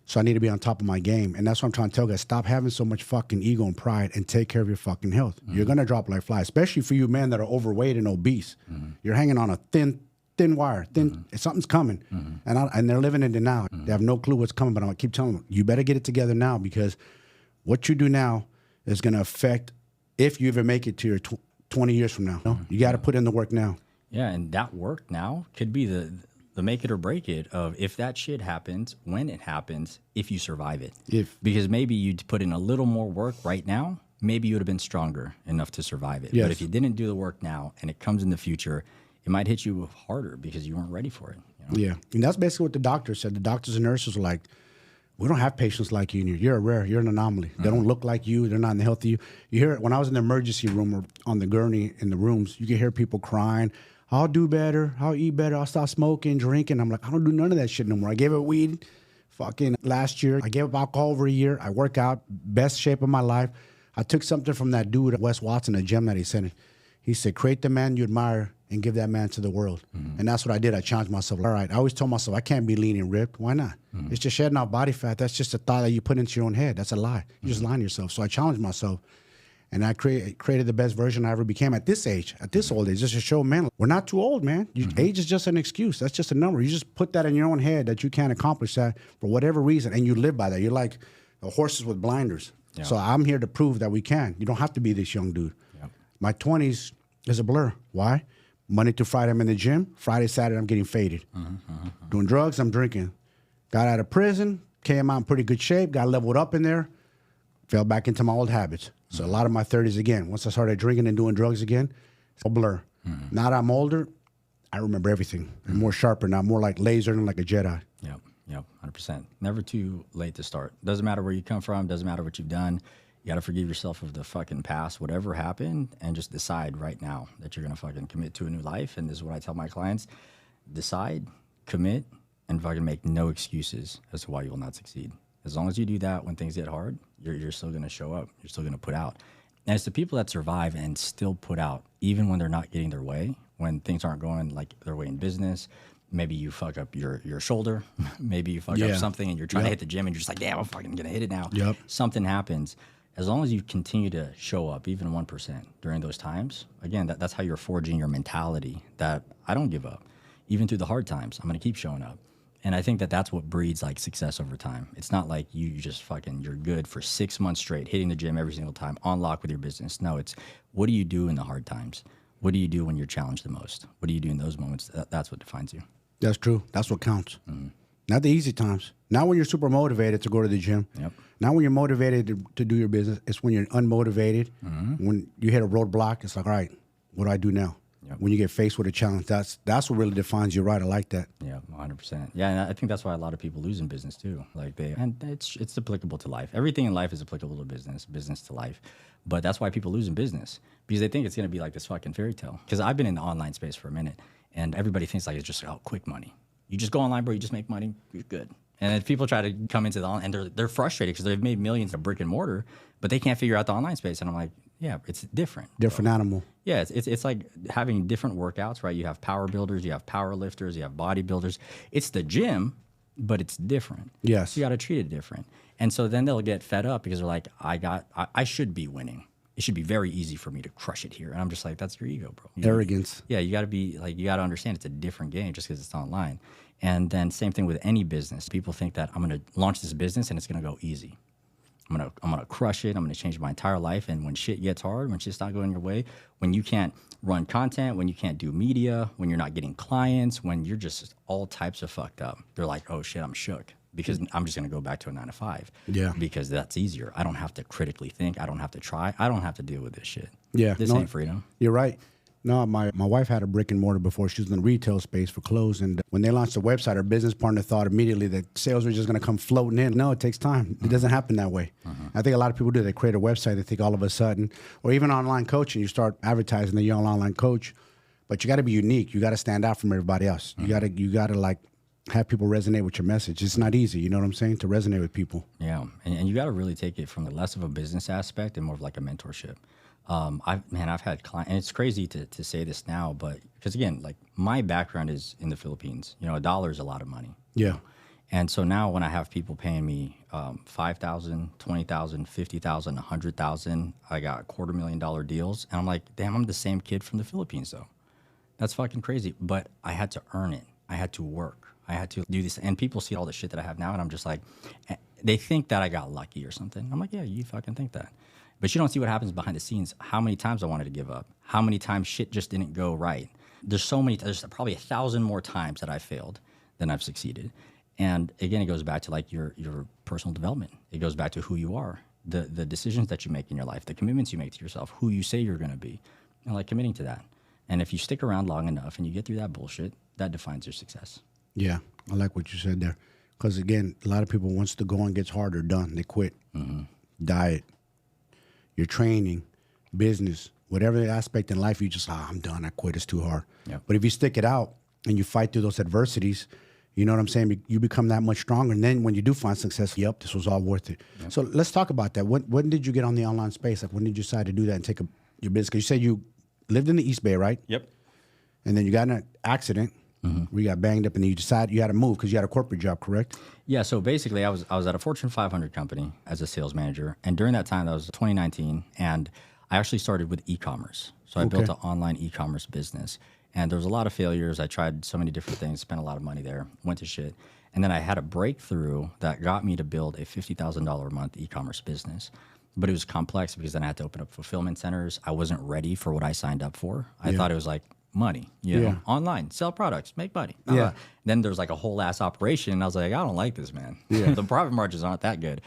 So I need to be on top of my game. And that's what I'm trying to tell guys. Stop having so much fucking ego and pride and take care of your fucking health. You're going to drop like flies, especially for you men that are overweight and obese. You're hanging on a thin wire. Something's coming. And they're living in denial. They have no clue what's coming. But I keep telling them, you better get it together now, because what you do now is going to affect if you ever make it to your 20 years from now. You got to put in the work now. Yeah, and that work now could be the make it or break it of if that shit happens, when it happens, if you survive it. Because maybe you'd put in a little more work right now, maybe you would have been stronger enough to survive it. Yes. But if you didn't do the work now and it comes in the future, it might hit you harder because you weren't ready for it. You know? Yeah, and that's basically what the doctor said. The doctors and nurses were like, we don't have patients like you. You're an anomaly. They don't look like you. They're not in the healthy you. You hear it when I was in the emergency room or on the gurney in the rooms, you can hear people crying, I'll do better. I'll eat better. I'll stop smoking, drinking. I'm like, I don't do none of that shit no more. I gave up weed fucking last year. I gave up alcohol over a year. I work out, best shape of my life. I took something from that dude at Wes Watson, a gem that he sent. He said, create the man you admire and give that man to the world. And that's what I did. I challenged myself. All right, I always told myself, I can't be lean and ripped. Why not? It's just shedding off body fat. That's just a thought that you put into your own head. That's a lie. You're just lying to yourself. So I challenged myself. And I created the best version I ever became at this age, at this old age, just to show, man, we're not too old, man. Age is just an excuse. That's just a number. You just put that in your own head that you can't accomplish that for whatever reason, and you live by that. You're like the horses with blinders. Yeah. So I'm here to prove that we can. You don't have to be this young dude. Yeah. My 20s is a blur. Why? Monday through Friday, I'm in the gym. Friday, Saturday, I'm getting faded. Doing drugs, I'm drinking. Got out of prison, came out in pretty good shape, got leveled up in there, fell back into my old habits. So a lot of my 30s again, once I started drinking and doing drugs again, it's a blur. Now that I'm older, I remember everything. I'm more sharper now, more like laser and like a Jedi. Yep, 100%. Never too late to start. Doesn't matter where you come from, doesn't matter what you've done. You got to forgive yourself of the fucking past, whatever happened, and just decide right now that you're going to fucking commit to a new life. And this is what I tell my clients. Decide, commit, and fucking make no excuses as to why you will not succeed. As long as you do that when things get hard, you're still going to show up. You're still going to put out. And it's the people that survive and still put out, even when they're not getting their way, when things aren't going like their way in business. Maybe you fuck up your shoulder. Maybe you fuck up something and you're trying to hit the gym and you're just like, damn, I'm fucking going to hit it now. Something happens. As long as you continue to show up, even 1% during those times, again, that's how you're forging your mentality that I don't give up. Even through the hard times, I'm going to keep showing up. And I think that's what breeds like success over time. It's not like you just fucking, you're good for 6 months straight, hitting the gym every single time, on lock with your business. No, it's what do you do in the hard times? What do you do when you're challenged the most? What do you do in those moments? That's what defines you. That's true. That's what counts. Not the easy times. Not when you're super motivated to go to the gym. Not when you're motivated to do your business. It's when you're unmotivated. When you hit a roadblock, it's like, all right, what do I do now? When you get faced with a challenge, that's what really defines you, right? I like that. Yeah, 100%. Yeah, and I think that's why a lot of people lose in business too. Like and it's applicable to life. Everything in life is applicable to business to life. But that's why people lose in business, because they think it's going to be like this fucking fairy tale. Because I've been in the online space for a minute, and everybody thinks like it's just quick money. You just go online, bro. You just make money. You're good. And then people try to come into the online, and they're frustrated because they've made millions of brick and mortar, but they can't figure out the online space. And I'm like, yeah, it's different. Different animal. Yeah, it's like having different workouts, right? You have power builders, you have power lifters, you have bodybuilders. It's the gym, but it's different. Yes. So you got to treat it different. And so then they'll get fed up because they're like, I should be winning. It should be very easy for me to crush it here. And I'm just like, that's your ego, bro. Arrogance. Yeah, you got to be like, you got to understand it's a different game just because it's online. And then same thing with any business. People think that I'm going to launch this business and it's going to go easy. I'm gonna crush it. I'm gonna change my entire life. And when shit gets hard, when shit's not going your way, when you can't run content, when you can't do media, when you're not getting clients, when you're just all types of fucked up, they're like, oh shit, I'm shook because I'm just gonna go back to a 9 to 5. Yeah. Because that's easier. I don't have to critically think. I don't have to try. I don't have to deal with this shit. Yeah. This ain't freedom. You're right. No, my wife had a brick and mortar before. She was in the retail space for clothes. And when they launched the website, her business partner thought immediately that sales were just going to come floating in. No, it takes time. It doesn't happen that way. I think a lot of people do. They create a website. They think all of a sudden, or even online coaching, you start advertising that you're an online coach. But you got to be unique. You got to stand out from everybody else. You got to like have people resonate with your message. It's not easy. You know what I'm saying? To resonate with people. Yeah. And you got to really take it from less of a business aspect and more of like a mentorship. I've had clients, and it's crazy to say this now, but because again, like my background is in the Philippines, you know, $1 is a lot of money. Yeah. And so now when I have people paying me $5,000, $20,000, $50,000, $100,000, I got $250,000 deals, and I'm like, damn, I'm the same kid from the Philippines though. That's fucking crazy. But I had to earn it. I had to work. I had to do this, and people see all the shit that I have now, and I'm just like, they think that I got lucky or something. I'm like, yeah, you fucking think that. But you don't see what happens behind the scenes. How many times I wanted to give up. How many times shit just didn't go right. There's probably 1,000 more times that I failed than I've succeeded. And again, it goes back to like your personal development. It goes back to who you are, the decisions that you make in your life, the commitments you make to yourself, who you say you're going to be, and like committing to that. And if you stick around long enough and you get through that bullshit, that defines your success. Yeah, I like what you said there. Because again, a lot of people, once the going gets hard, they're done. They quit. Diet, your training, business, whatever aspect in life, you just, I'm done. I quit. It's too hard. Yep. But if you stick it out and you fight through those adversities, you know what I'm saying? You become that much stronger. And then when you do find success, yep, this was all worth it. Yep. So let's talk about that. When did you get on the online space? Like, when did you decide to do that and take your business? Because you said you lived in the East Bay, right? Yep. And then you got in an accident. We got banged up, and then you decided you had to move because you had a corporate job, correct? Yeah. So basically, I was at a Fortune 500 company as a sales manager, and during that time, that was 2019, and I actually started with e-commerce. So I built an online e-commerce business, and there was a lot of failures. I tried so many different things, spent a lot of money there, went to shit, and then I had a breakthrough that got me to build a $50,000 a month e-commerce business. But it was complex because then I had to open up fulfillment centers. I wasn't ready for what I signed up for. I thought it was like money, you know, online, sell products, make money. Then there's like a whole ass operation. And I was like, I don't like this, man. The profit margins aren't that good.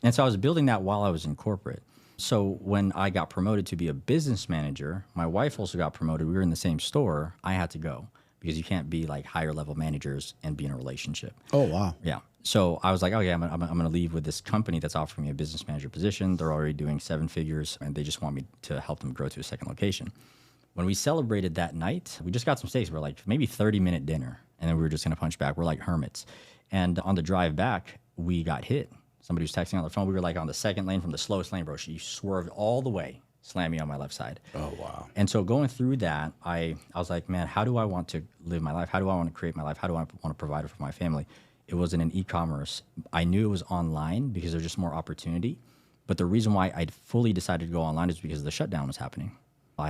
And so I was building that while I was in corporate. So when I got promoted to be a business manager, my wife also got promoted. We were in the same store. I had to go because you can't be like higher level managers and be in a relationship. Oh, wow. Yeah. So I was like, okay, I'm going to leave with this company that's offering me a business manager position. They're already doing 7 figures, and they just want me to help them grow to a second location. When we celebrated that night, we just got some steaks. We're like maybe 30-minute dinner, and then we were just going to punch back. We're like hermits. And on the drive back, we got hit. Somebody was texting on the phone. We were like on the second lane from the slowest lane, bro. She swerved all the way, slammed me on my left side. Oh, wow. And so going through that, I was like, man, how do I want to live my life? How do I want to create my life? How do I want to provide for my family? It wasn't in e-commerce. I knew it was online because there's just more opportunity. But the reason why I fully decided to go online is because the shutdown was happening.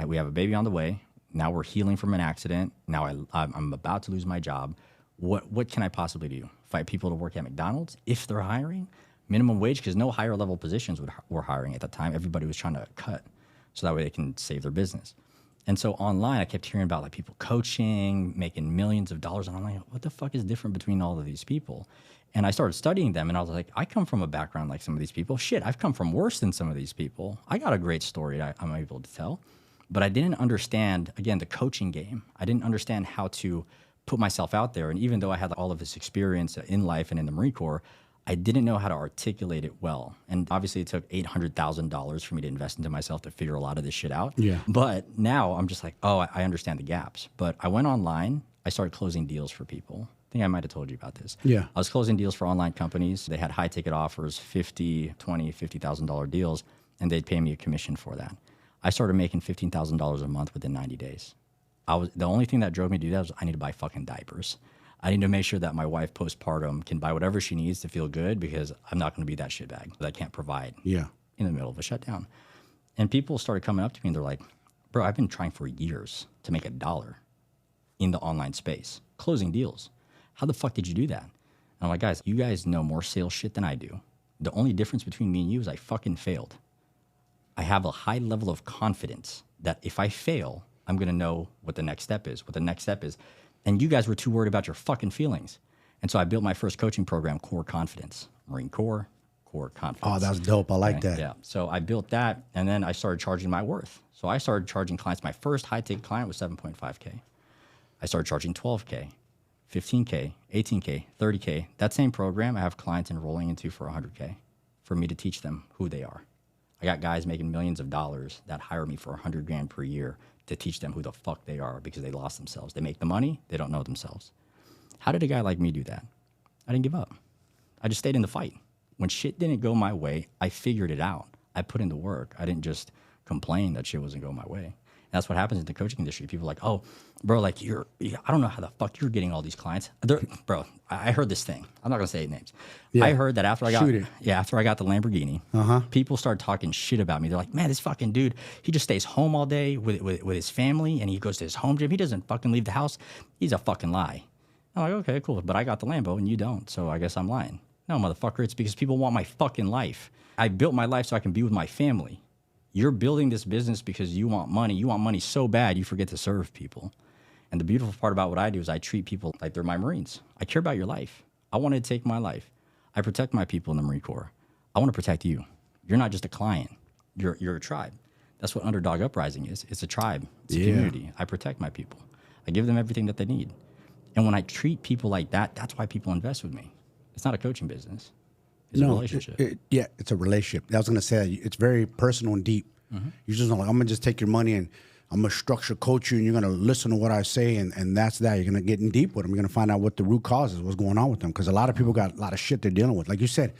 We have a baby on the way. Now we're healing from an accident. Now I'm about to lose my job. What can I possibly do? Find people to work at McDonald's if they're hiring? Minimum wage, because no higher level positions were hiring at the time. Everybody was trying to cut so that way they can save their business. And so online, I kept hearing about like people coaching, making millions of dollars. And I'm like, what the fuck is different between all of these people? And I started studying them, and I was like, I come from a background like some of these people. Shit, I've come from worse than some of these people. I got a great story I'm able to tell. But I didn't understand, again, the coaching game. I didn't understand how to put myself out there. And even though I had all of this experience in life and in the Marine Corps, I didn't know how to articulate it well. And obviously it took $800,000 for me to invest into myself to figure a lot of this shit out. Yeah. But now I'm just like, oh, I understand the gaps. But I went online. I started closing deals for people. I think I might have told you about this. Yeah. I was closing deals for online companies. They had high ticket offers, $50,000 deals, and they'd pay me a commission for that. I started making $15,000 a month within 90 days. The only thing that drove me to do that was I need to buy fucking diapers. I need to make sure that my wife postpartum can buy whatever she needs to feel good because I'm not going to be that shitbag that I can't provide in the middle of a shutdown. And people started coming up to me and they're like, bro, I've been trying for years to make $1 in the online space, closing deals. How the fuck did you do that? And I'm like, guys, you guys know more sales shit than I do. The only difference between me and you is I fucking failed. I have a high level of confidence that if I fail, I'm going to know what the next step is, And you guys were too worried about your fucking feelings. And so I built my first coaching program, Core Confidence, Marine Corps, Core Confidence. Oh, that's dope. I like that. Yeah. So I built that, and then I started charging my worth. So I started charging clients. My first high-ticket client was 7.5K. I started charging 12K, 15K, 18K, 30K. That same program I have clients enrolling into for 100K for me to teach them who they are. I got guys making millions of dollars that hire me for 100 grand per year to teach them who the fuck they are because they lost themselves. They make the money, they don't know themselves. How did a guy like me do that? I didn't give up. I just stayed in the fight. When shit didn't go my way, I figured it out. I put in the work. I didn't just complain that shit wasn't going my way. And that's what happens in the coaching industry. People are like, oh, bro, like I don't know how the fuck you're getting all these clients. Bro, I heard this thing. I'm not gonna say names. Yeah. I heard that after I got the Lamborghini, people started talking shit about me. They're like, man, this fucking dude, he just stays home all day with his family, and he goes to his home gym. He doesn't fucking leave the house. He's a fucking lie. I'm like, okay, cool, but I got the Lambo and you don't, so I guess I'm lying. No, motherfucker, it's because people want my fucking life. I built my life so I can be with my family. You're building this business because you want money. You want money so bad you forget to serve people. And the beautiful part about what I do is I treat people like they're my Marines. I care about your life. I want to take my life. I protect my people in the Marine Corps. I want to protect you. You're not just a client. You're a tribe. That's what Underdog Uprising is. It's a tribe. It's a community. I protect my people. I give them everything that they need. And when I treat people like that, that's why people invest with me. It's not a coaching business. It's a relationship. It's a relationship. I was going to say, it's very personal and deep. You're just not like, I'm going to just take your money and I'm going to structure coach you and you're going to listen to what I say and that's that. You're going to get in deep with them. You're going to find out what the root cause is, what's going on with them. Because a lot of people got a lot of shit they're dealing with. Like you said,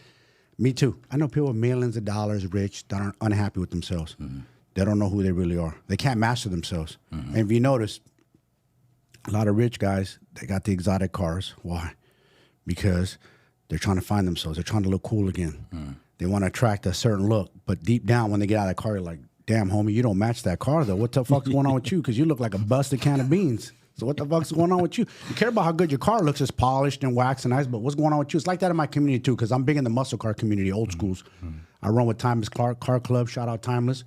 me too. I know people with millions of dollars, rich, that aren't unhappy with themselves. They don't know who they really are. They can't master themselves. And if you notice, a lot of rich guys, they got the exotic cars. Why? Because they're trying to find themselves. They're trying to look cool again. They want to attract a certain look. But deep down, when they get out of that car, you're like, damn, homie, you don't match that car, though. What the fuck's going on with you? Because you look like a busted can of beans. So what the fuck's going on with you? You care about how good your car looks. It's polished and waxed and nice, but what's going on with you? It's like that in my community, too, because I'm big in the muscle car community, old schools. I run with Timeless Car Club. Shout out Timeless.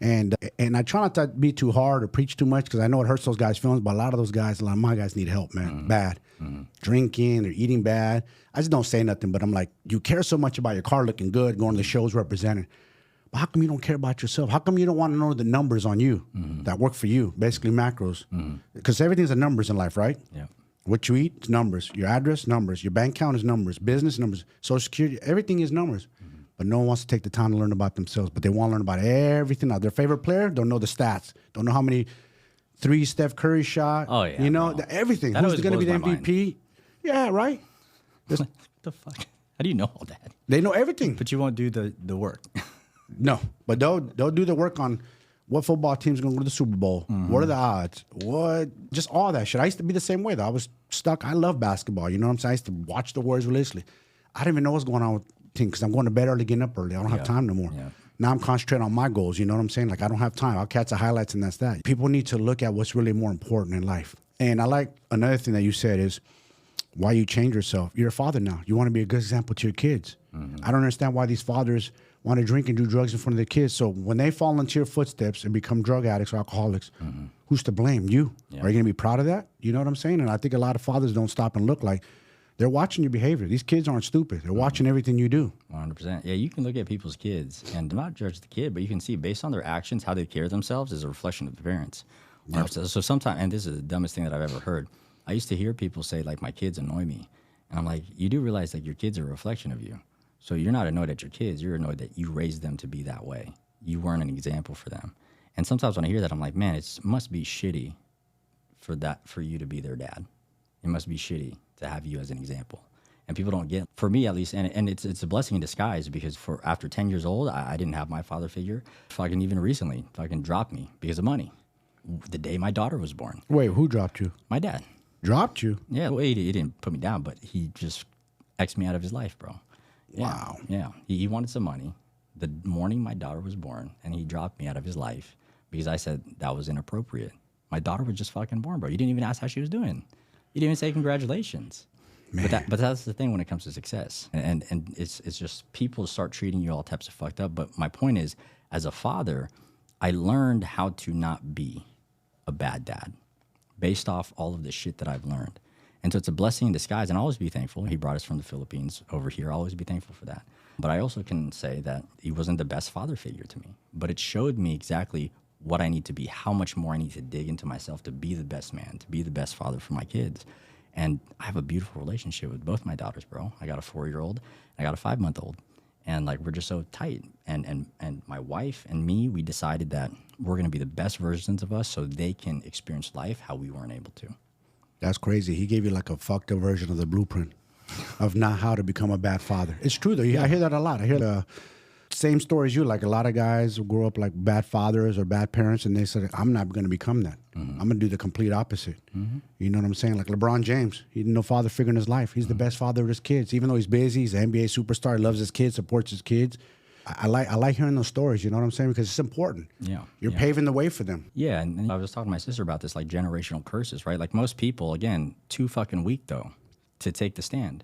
And I try not to be too hard or preach too much because I know it hurts those guys' feelings, but a lot of those guys, a lot of my guys need help, man, bad. Drinking, they're eating bad. I just don't say nothing, but I'm like, you care so much about your car looking good, going to the shows represented. But how come you don't care about yourself? How come you don't want to know the numbers on you that work for you, basically macros? Because everything's a numbers in life, right? Yeah. What you eat is numbers. Your address, numbers. Your bank account is numbers. Business, numbers. Social security, everything is numbers. But no one wants to take the time to learn about themselves. But they want to learn about everything. Now, their favorite player, don't know the stats. Don't know how many threes Steph Curry shot. Oh, yeah. You know, everything. That Who's going to be the blows my MVP? mind. Yeah, right? What the fuck? How do you know all that? They know everything. But you won't do the work. No, but they'll do the work on what football team's going to go to the Super Bowl. What are the odds? What? Just all that shit. I used to be the same way, though. I was stuck. I love basketball. You know what I'm saying? I used to watch the Warriors religiously. I didn't even know what's going on with team because I'm going to bed early, getting up early. I don't have time no more. Yeah. Now I'm concentrating on my goals. You know what I'm saying? Like, I don't have time. I'll catch the highlights and that's that. People need to look at what's really more important in life. And I like another thing that you said is why you change yourself. You're a father now. You want to be a good example to your kids. I don't understand why these fathers want to drink and do drugs in front of their kids. So when they fall into your footsteps and become drug addicts or alcoholics, who's to blame? You. Yeah. Are you going to be proud of that? You know what I'm saying? And I think a lot of fathers don't stop and look like they're watching your behavior. These kids aren't stupid. They're watching everything you do. 100%. Yeah, you can look at people's kids and not judge the kid, but you can see based on their actions, how they carry themselves is a reflection of the parents. Yep. So sometimes, and this is the dumbest thing that I've ever heard, I used to hear people say, like, my kids annoy me. And I'm like, you do realize that your kids are a reflection of you. So you're not annoyed at your kids. You're annoyed that you raised them to be that way. You weren't an example for them. And sometimes when I hear that, I'm like, man, it must be shitty for you to be their dad. It must be shitty to have you as an example. And people don't get, for me at least, and it's a blessing in disguise because after 10 years old, I didn't have my father figure. Fucking even recently, fucking dropped me because of money. The day my daughter was born. Wait, who dropped you? My dad. Dropped you? Yeah, well, he didn't put me down, but he just X'd me out of his life, bro. Yeah, wow. Yeah, he wanted some money the morning my daughter was born, and he dropped me out of his life because I said that was inappropriate. My daughter was just fucking born, bro. You didn't even ask how she was doing. You didn't even say congratulations. But that's the thing when it comes to success, and it's just people start treating you all types of fucked up. But my point is, as a father, I learned how to not be a bad dad based off all of the shit that I've learned. And so it's a blessing in disguise, and I'll always be thankful. He brought us from the Philippines over here. I'll always be thankful for that. But I also can say that he wasn't the best father figure to me. But it showed me exactly what I need to be, how much more I need to dig into myself to be the best man, to be the best father for my kids. And I have a beautiful relationship with both my daughters, bro. I got a 4-year-old, I got a 5-month-old. And like, we're just so tight. And my wife and me, we decided that we're going to be the best versions of us so they can experience life how we weren't able to. That's crazy. He gave you like a fucked up version of the blueprint of not how to become a bad father. It's true though. I hear that a lot. I hear the same story as you. Like a lot of guys grow up like bad fathers or bad parents, and they said, I'm not going to become that. I'm going to do the complete opposite. You know what I'm saying? Like LeBron James, he didn't know father figure in his life. He's the best father of his kids. Even though he's busy, he's an NBA superstar, he loves his kids, supports his kids. I like hearing those stories, you know what I'm saying? Because it's important. Yeah. You're paving the way for them. Yeah, and I was talking to my sister about this, like generational curses, right? Like most people, again, too fucking weak though to take the stand.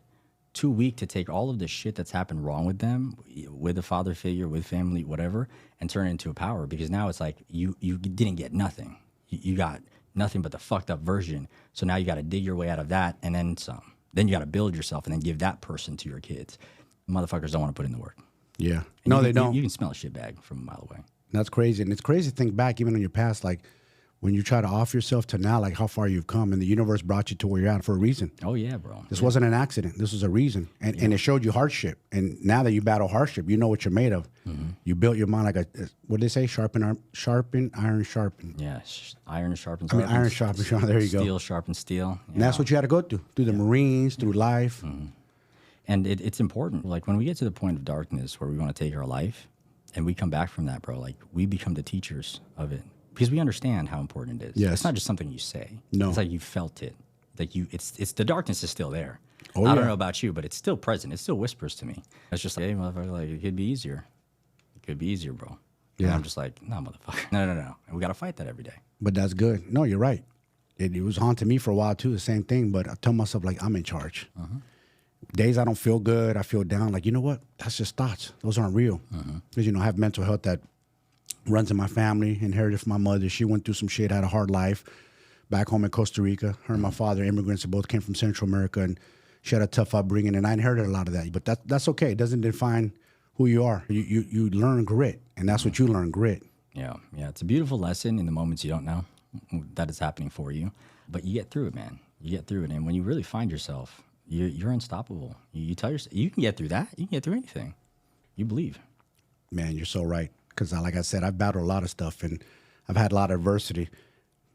Too weak to take all of the shit that's happened wrong with them, with a father figure, with family, whatever, and turn it into a power. Because now it's like you didn't get nothing. You got nothing but the fucked up version. So now you got to dig your way out of that and then some. Then you got to build yourself and then give that person to your kids. Motherfuckers don't want to put in the work. Yeah. And No, they don't. You can smell a shit bag from a mile away. That's crazy. And it's crazy to think back even on your past, like when you try to off yourself to now, like how far you've come, and the universe brought you to where you're at for a reason. Oh, yeah, bro. This wasn't an accident. This was a reason. And it showed you hardship. And now that you battle hardship, you know what you're made of. You built your mind like what do they say? Sharpen, iron, sharpen. Yeah, iron sharpens I mean, iron sharpens. There you go. Steel sharpens steel. And that's what you had to go through the Marines, through life. And it's important. Like when we get to the point of darkness where we want to take our life and we come back from that, bro, like we become the teachers of it because we understand how important it is. Yes. It's not just something you say. No. It's like you felt it. Like it's the darkness is still there. Oh, I don't know about you, but it's still present. It still whispers to me. It's just like, hey, motherfucker, like it could be easier. It could be easier, bro. Yeah. And I'm just like, no, motherfucker. No. And we got to fight that every day. But that's good. No, you're right. It was haunting me for a while too, the same thing. But I tell myself like I'm in charge. Days I don't feel good, I feel down. Like, you know what? That's just thoughts. Those aren't real. Because, you know, I have mental health that runs in my family, inherited from my mother. She went through some shit, had a hard life back home in Costa Rica. Her and my father, immigrants, that both came from Central America, and she had a tough upbringing, and I inherited a lot of that. But that's okay. It doesn't define who you are. You learn grit, and that's what you learn, grit. Yeah. It's a beautiful lesson in the moments you don't know that is happening for you. But you get through it, man. You get through it. And when you really find yourself, you're unstoppable. You tell yourself, you can get through that. You can get through anything. You believe. Man, you're so right. Because like I said, I've battled a lot of stuff, and I've had a lot of adversity.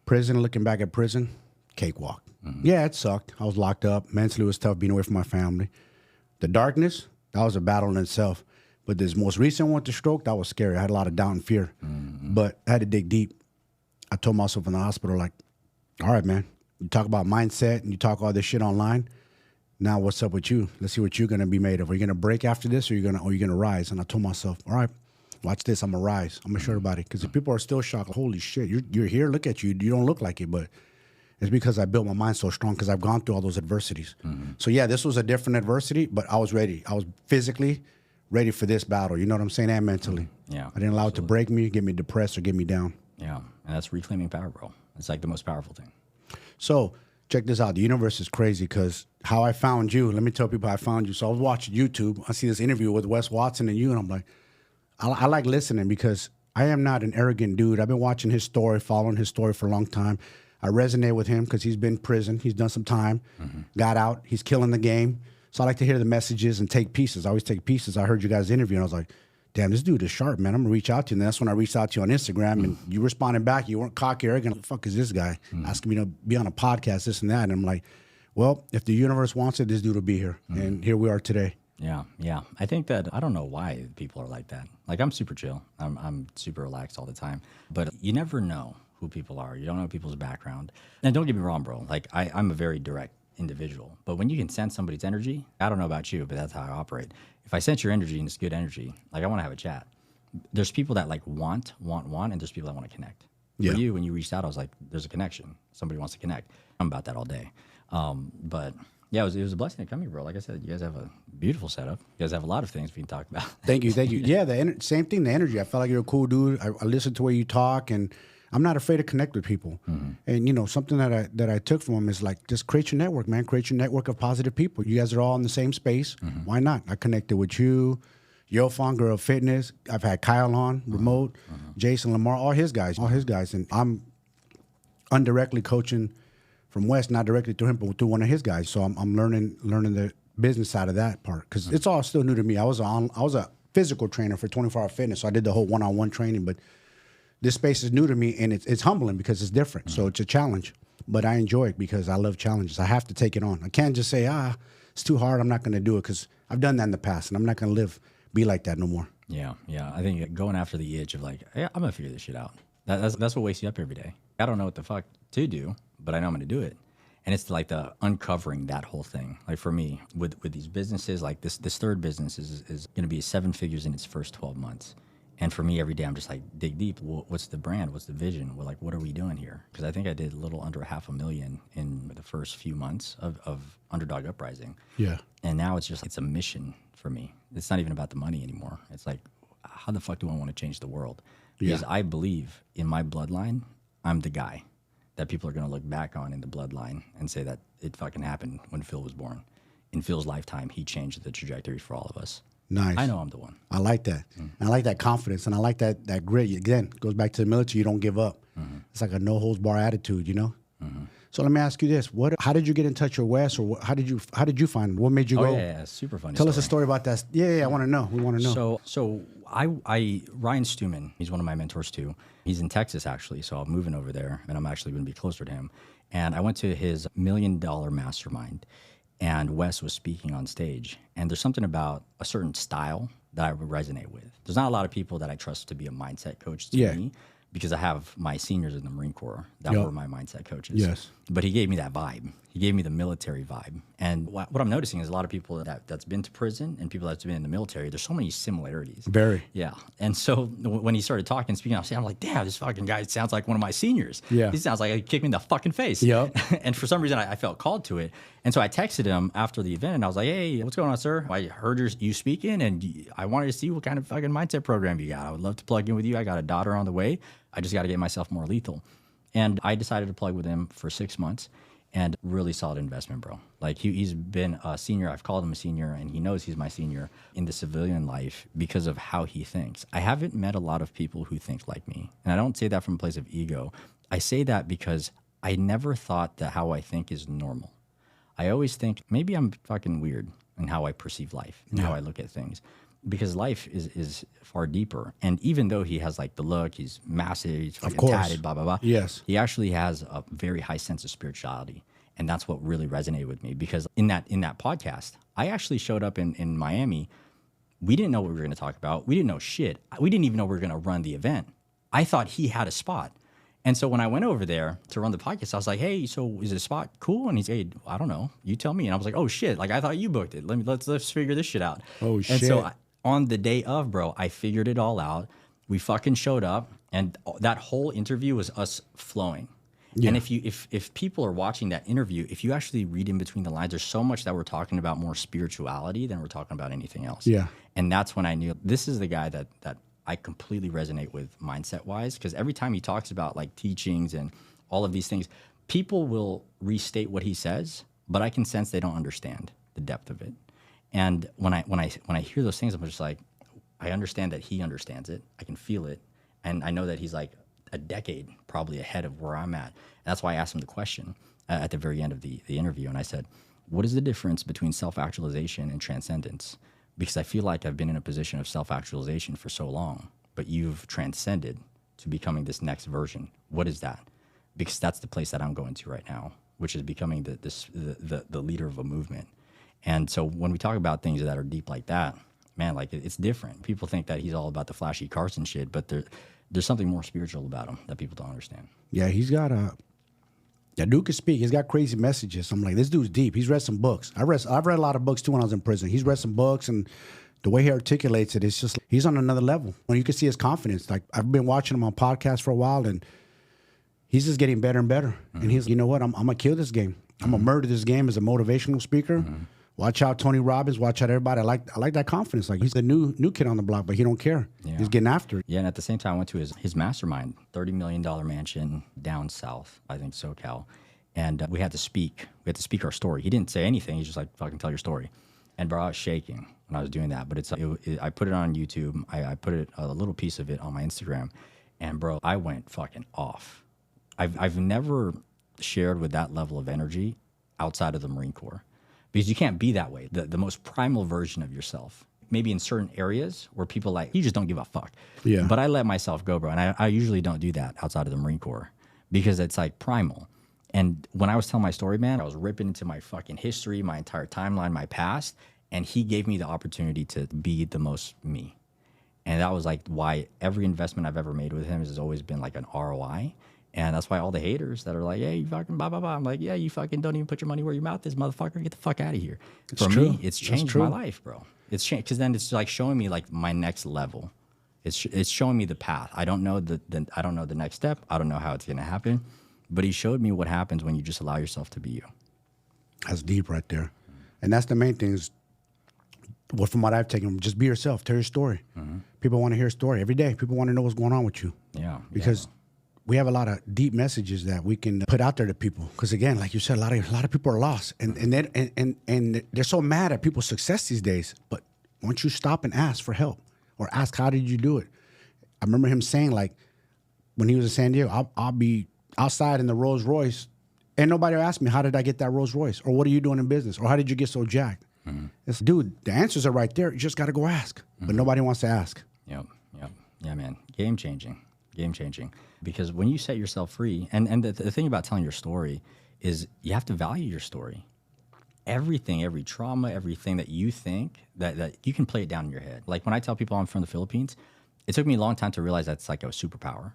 Prison, looking back at prison, cakewalk. Yeah, it sucked. I was locked up. Mentally, it was tough being away from my family. The darkness, that was a battle in itself. But this most recent one, the stroke, that was scary. I had a lot of doubt and fear. But I had to dig deep. I told myself in the hospital, like, all right, man, you talk about mindset and you talk all this shit online. Now what's up with you? Let's see what you're gonna be made of. Are you gonna break after this, or are you gonna rise? And I told myself, all right, watch this. I'm gonna rise. I'm gonna show everybody. Because if people are still shocked, holy shit, you're here. Look at you. You don't look like it, but it's because I built my mind so strong because I've gone through all those adversities. So yeah, this was a different adversity, but I was ready. I was physically ready for this battle. You know what I'm saying? And mentally. Yeah. I didn't allow it to break me, get me depressed, or get me down. Yeah. And that's reclaiming power, bro. It's like the most powerful thing. So check this out. The universe is crazy because how I found you, let me tell people how I found you. So I was watching YouTube. I see this interview with Wes Watson and you, and I'm like, I like listening because I am not an arrogant dude. I've been watching his story, following his story for a long time. I resonate with him because he's been in prison. He's done some time, got out. He's killing the game. So I like to hear the messages and take pieces. I always take pieces. I heard you guys interview, and I was like, damn, this dude is sharp, man. I'm going to reach out to you. And that's when I reached out to you on Instagram, and you responded back. You weren't cocky, arrogant. What the fuck is this guy? Asking me to be on a podcast, this and that. And I'm like, well, if the universe wants it, this dude will be here. And here we are today. Yeah. I think that I don't know why people are like that. Like I'm super chill. I'm super relaxed all the time. But you never know who people are. You don't know people's background. And don't get me wrong, bro. Like I'm a very direct individual. But when you can sense somebody's energy, I don't know about you, but that's how I operate. If I sense your energy and it's good energy, like I want to have a chat. There's people that like want, and there's people that want to connect. Yeah. For you, when you reached out, I was like, there's a connection. Somebody wants to connect. I'm about that all day. But Yeah, it was a blessing to come here, bro. Like I said, you guys have a beautiful setup. You guys have a lot of things we can talk about. Thank you. Yeah, same thing, the energy. I felt like you're a cool dude. I listen to where you talk, and I'm not afraid to connect with people. And, you know, something that I took from him is like, just create your network, man. Create your network of positive people. You guys are all in the same space. Why not? I connected with you, Yofon, Girl Fitness. I've had Kyle on, remote, Jason Lamar, all his guys. And I'm indirectly coaching from West, not directly through him, but through one of his guys. So I'm learning the business side of that part, because it's all still new to me. I was a physical trainer for 24-hour fitness, so I did the whole one-on-one training. But this space is new to me, and it's humbling because it's different. So it's a challenge, but I enjoy it because I love challenges. I have to take it on. I can't just say, it's too hard, I'm not going to do it, because I've done that in the past, and I'm not going to be like that no more. Yeah. I think going after the itch of like, hey, I'm gonna figure this shit out. That's what wakes you up every day. I don't know what the fuck to do, but I know I'm gonna do it. And it's like the uncovering that whole thing. Like for me, with these businesses, like this third business is gonna be 7 figures in its first 12 months. And for me, every day I'm just like, dig deep. What's the brand? What's the vision? What are we doing here? Because I think I did a little under $500,000 in the first few months of Underdog Uprising. Yeah. And now it's a mission for me. It's not even about the money anymore. It's like, how the fuck do I want to change the world? Because I believe in my bloodline, I'm the guy that people are going to look back on in the bloodline and say that it fucking happened when Phil was born. In Phil's lifetime, he changed the trajectory for all of us. Nice. I know I'm the one. I like that. I like that confidence, and I like that grit. Again, it goes back to the military. You don't give up. It's like a no holds bar attitude, you know. So let me ask you this: how did you get in touch with Wes, or how did you find him? What made you go? Yeah, super funny. Tell us a story about that. Yeah, I want to know. We want to know. So Ryan Stuman, he's one of my mentors too. He's in Texas actually, so I'm moving over there, and I'm actually going to be closer to him. And I went to his $1 Million Mastermind, and Wes was speaking on stage. And there's something about a certain style that I would resonate with. There's not a lot of people that I trust to be a mindset coach to me, because I have my seniors in the Marine Corps that were my mindset coaches. Yes. But he gave me that vibe. He gave me the military vibe. And what I'm noticing is a lot of people that's been to prison and people that's been in the military, there's so many similarities. Very. Yeah. And so when he started talking and speaking, I'm like, damn, this fucking guy sounds like one of my seniors. Yeah. He sounds like he kicked me in the fucking face. Yep. And for some reason, I felt called to it. And so I texted him after the event, and I was like, hey, what's going on, sir? I heard you speaking, and I wanted to see what kind of fucking mindset program you got. I would love to plug in with you. I got a daughter on the way. I just got to get myself more lethal. And I decided to plug with him for 6 months, and really solid investment, bro. Like he's been a senior. I've called him a senior, and he knows he's my senior in the civilian life because of how he thinks. I haven't met a lot of people who think like me. And I don't say that from a place of ego. I say that because I never thought that how I think is normal. I always think maybe I'm fucking weird in how I perceive life and how I look at things. Because life is far deeper. And even though he has like the look, he's massive, he's fucking tatted, blah, blah, blah. Yes. He actually has a very high sense of spirituality. And that's what really resonated with me. Because in that podcast, I actually showed up in Miami. We didn't know what we were going to talk about. We didn't know shit. We didn't even know we were going to run the event. I thought he had a spot. And so when I went over there to run the podcast, I was like, hey, so is this spot cool? And he's like, hey, I don't know. You tell me. And I was like, oh, shit. Like, I thought you booked it. Let's figure this shit out. Oh, shit. And so on the day of, bro, I figured it all out. We fucking showed up, and that whole interview was us flowing. Yeah. And if people are watching that interview, if you actually read in between the lines, there's so much that we're talking about more spirituality than we're talking about anything else. Yeah. And that's when I knew this is the guy that I completely resonate with mindset-wise, because every time he talks about like teachings and all of these things, people will restate what he says, but I can sense they don't understand the depth of it. And when I hear those things, I'm just like, I understand that he understands it. I can feel it. And I know that he's like a decade probably ahead of where I'm at. And that's why I asked him the question at the very end of the interview. And I said, what is the difference between self-actualization and transcendence? Because I feel like I've been in a position of self-actualization for so long, but you've transcended to becoming this next version. What is that? Because that's the place that I'm going to right now, which is becoming the leader of a movement. And so when we talk about things that are deep like that, man, like it's different. People think that he's all about the flashy cars and shit, but there's something more spiritual about him that people don't understand. Yeah, he's got that dude can speak. He's got crazy messages. I'm like, this dude's deep. He's read some books. I've read a lot of books too when I was in prison. He's read some books, and the way he articulates it, it's just he's on another level. When you can see his confidence. Like I've been watching him on podcasts for a while, and he's just getting better and better. Mm-hmm. And he's, you know what? I'm gonna kill this game. I'm gonna murder this game as a motivational speaker. Watch out, Tony Robbins. Watch out, everybody. I like that confidence. Like, he's the new kid on the block, but he don't care. Yeah. He's getting after it. Yeah, and at the same time, I went to his mastermind, $30 million mansion down south, I think SoCal. And we had to speak. We had to speak our story. He didn't say anything. He's just like, fucking tell your story. And bro, I was shaking when I was doing that. But I put it on YouTube. I put a little piece of it on my Instagram. And bro, I went fucking off. I've never shared with that level of energy outside of the Marine Corps. Because you can't be that way. The most primal version of yourself. Maybe in certain areas where people like, you just don't give a fuck. Yeah. But I let myself go, bro. And I usually don't do that outside of the Marine Corps because it's like primal. And when I was telling my story, man, I was ripping into my fucking history, my entire timeline, my past. And he gave me the opportunity to be the most me. And that was like why every investment I've ever made with him has always been like an ROI. And that's why all the haters that are like, hey, you fucking blah, blah, blah. I'm like, yeah, you fucking don't even put your money where your mouth is, motherfucker. Get the fuck out of here. For me, it's changed my life, bro. It's changed because then it's like showing me like my next level. It's showing me the path. I don't know I don't know the next step. I don't know how it's going to happen. But he showed me what happens when you just allow yourself to be you. That's deep right there. And that's the main thing is, well, from what I've taken, just be yourself. Tell your story. People want to hear a story every day. People want to know what's going on with you. Yeah. Because we have a lot of deep messages that we can put out there to people. Because again, like you said, a lot of people are lost, and they're so mad at people's success these days. But once you stop and ask for help, or ask how did you do it, I remember him saying like when he was in San Diego, I'll be outside in the Rolls Royce, and nobody will ask me how did I get that Rolls Royce, or what are you doing in business, or how did you get so jacked. It's, dude, the answers are right there. You just got to go ask, but nobody wants to ask. Yep. Yeah, man. Game changing. Because when you set yourself free, and the thing about telling your story is you have to value your story. Everything, every trauma, everything that you think, that you can play it down in your head. Like when I tell people I'm from the Philippines, it took me a long time to realize that's like a superpower.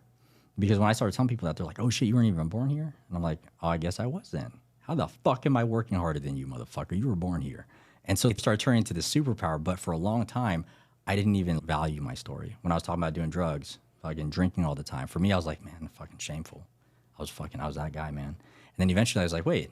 Because when I started telling people that, they're like, oh shit, you weren't even born here? And I'm like, oh, I guess I was then. How the fuck am I working harder than you, motherfucker? You were born here. And so it started turning into this superpower. But for a long time, I didn't even value my story. When I was talking about doing drugs, fucking drinking all the time, for me, I was like, man, fucking shameful. I was that guy, man. And then eventually I was like, wait.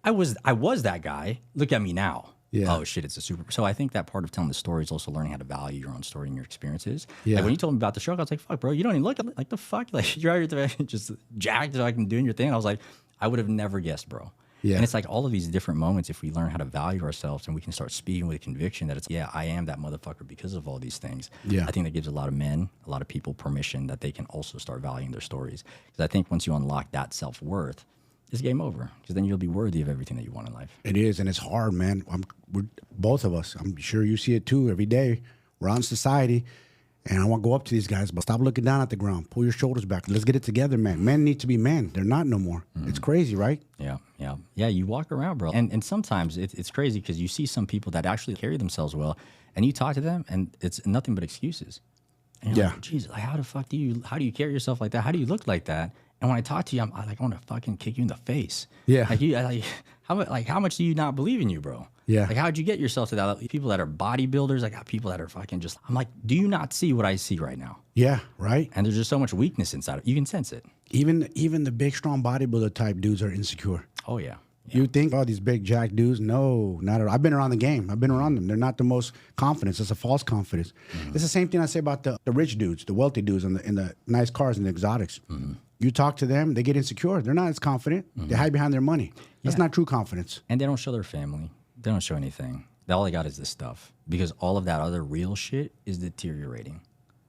I was that guy. Look at me now. Yeah. Oh shit, it's a super. So I think that part of telling the story is also learning how to value your own story and your experiences. Yeah. Like when you told me about the stroke, I was like, fuck, bro, you don't even look like the fuck. Like you're out here just jacked, like doing your thing. I was like, I would have never guessed, bro. Yeah. And it's like all of these different moments, if we learn how to value ourselves and we can start speaking with conviction that it's, yeah, I am that motherfucker because of all these things. Yeah. I think that gives a lot of men, a lot of people permission that they can also start valuing their stories. Because I think once you unlock that self-worth, it's game over. Because then you'll be worthy of everything that you want in life. It is, and it's hard, man. We're both of us, I'm sure you see it too every day. We're out in society. And I want to go up to these guys, but stop looking down at the ground. Pull your shoulders back. Let's get it together, man. Men need to be men. They're not no more. It's crazy, right? Yeah. You walk around, bro. And sometimes it's crazy because you see some people that actually carry themselves well, and you talk to them, and it's nothing but excuses. And you're like, Jesus, like, how do you carry yourself like that? How do you look like that? And when I talk to you, I want to fucking kick you in the face. Yeah. How much do you not believe in you, bro? Yeah. Like, how'd you get yourself to that? Like, people that are bodybuilders, I got people that are fucking just, I'm like, do you not see what I see right now? Yeah, right. And there's just so much weakness inside of it. You can sense it. Even the big, strong bodybuilder type dudes are insecure. Oh, yeah. You think, oh, these big jack dudes? No, not at all. I've been around the game. I've been around them. They're not the most confident. It's a false confidence. It's the same thing I say about the rich dudes, the wealthy dudes in the nice cars and the exotics. You talk to them, they get insecure. They're not as confident. They hide behind their money. That's not true confidence. And they don't show their family. They don't show anything. All they got is this stuff. Because all of that other real shit is deteriorating.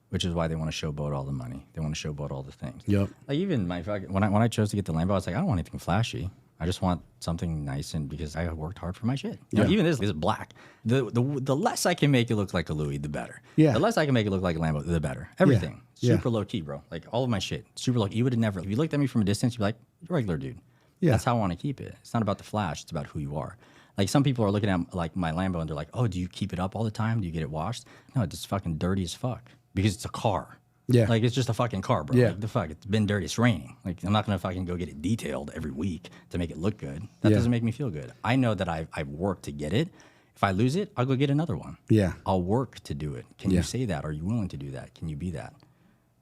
Which is why they want to showboat all the money. They want to showboat all the things. Yep. Like even when I chose to get the Lambo, I was like, I don't want anything flashy. I just want something nice, and because I worked hard for my shit. You know, even this is black. The less I can make it look like a Louis, the better. Yeah. The less I can make it look like a Lambo, the better. Everything. Super low key, bro. Like all of my shit. Super low key. You would have never, if you looked at me from a distance, you'd be like, you're a regular dude. Yeah. That's how I want to keep it. It's not about the flash. It's about who you are. Like some people are looking at like my Lambo and they're like, oh, do you keep it up all the time? Do you get it washed? No, it's just fucking dirty as fuck because it's a car. Yeah. Like, it's just a fucking car, bro. Yeah. Like, the fuck, it's been dirty. It's raining. Like, I'm not going to fucking go get it detailed every week to make it look good. That doesn't make me feel good. I know that I've worked to get it. If I lose it, I'll go get another one. Yeah. I'll work to do it. Can you say that? Are you willing to do that? Can you be that?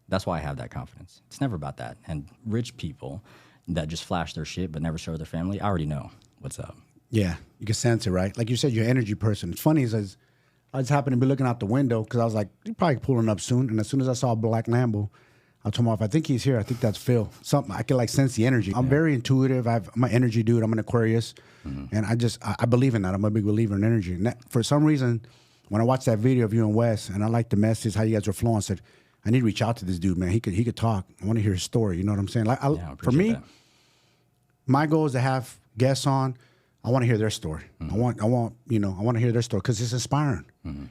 That's why I have that confidence. It's never about that. And rich people, that just flash their shit but never show their family, I already know what's up. Yeah, you can sense it, right? Like you said, you're an energy person. It's funny is I just happened to be looking out the window because I was like, you're probably pulling up soon. And as soon as I saw a black Lambo, I told him off, I think he's here. I think that's Phil. Something I can like sense the energy. I'm very intuitive. I'm an energy dude. I'm an Aquarius. And I believe in that. I'm a big believer in energy. And that, for some reason, when I watched that video of you and Wes, and I liked the message, how you guys were flowing, I said, I need to reach out to this dude, man. He could talk. I want to hear his story. You know what I'm saying? Like, for me, that. my goal is to have guests on. I want to hear their story. I want to hear their story because it's inspiring.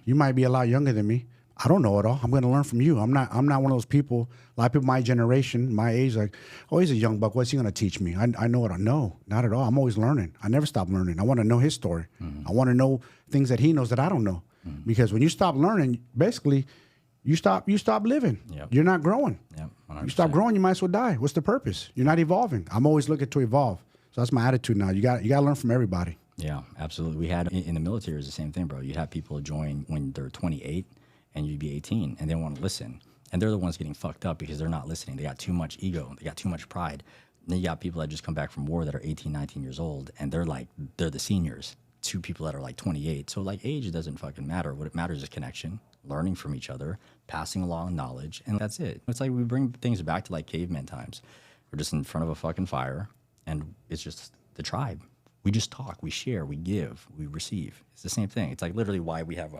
You might be a lot younger than me. I don't know it all. I'm going to learn from you. I'm not one of those people. A lot of people my generation, my age, like, oh, he's a young buck. What's he going to teach me? I know it. No, not at all. I'm always learning. I never stop learning. I want to know his story. I want to know things that he knows that I don't know. Because when you stop learning, basically, you stop living. Yep. You're not growing. Yep, You stop growing, you might as well die. What's the purpose? You're not evolving. I'm always looking to evolve. So that's my attitude now. You got to learn from everybody. Yeah, absolutely. We had in the military, it's the same thing, bro. You'd have people join when they're 28 and you'd be 18 and they want to listen. And they're the ones getting fucked up because they're not listening. They got too much ego. They got too much pride. And then you got people that just come back from war that are 18, 19 years old and they're the seniors to people that are like 28. So like age doesn't fucking matter. What it matters is connection, learning from each other, passing along knowledge, and that's it. It's like we bring things back to like caveman times. We're just in front of a fucking fire and it's just the tribe. We just talk, we share, we give, we receive. It's the same thing. It's like literally why we have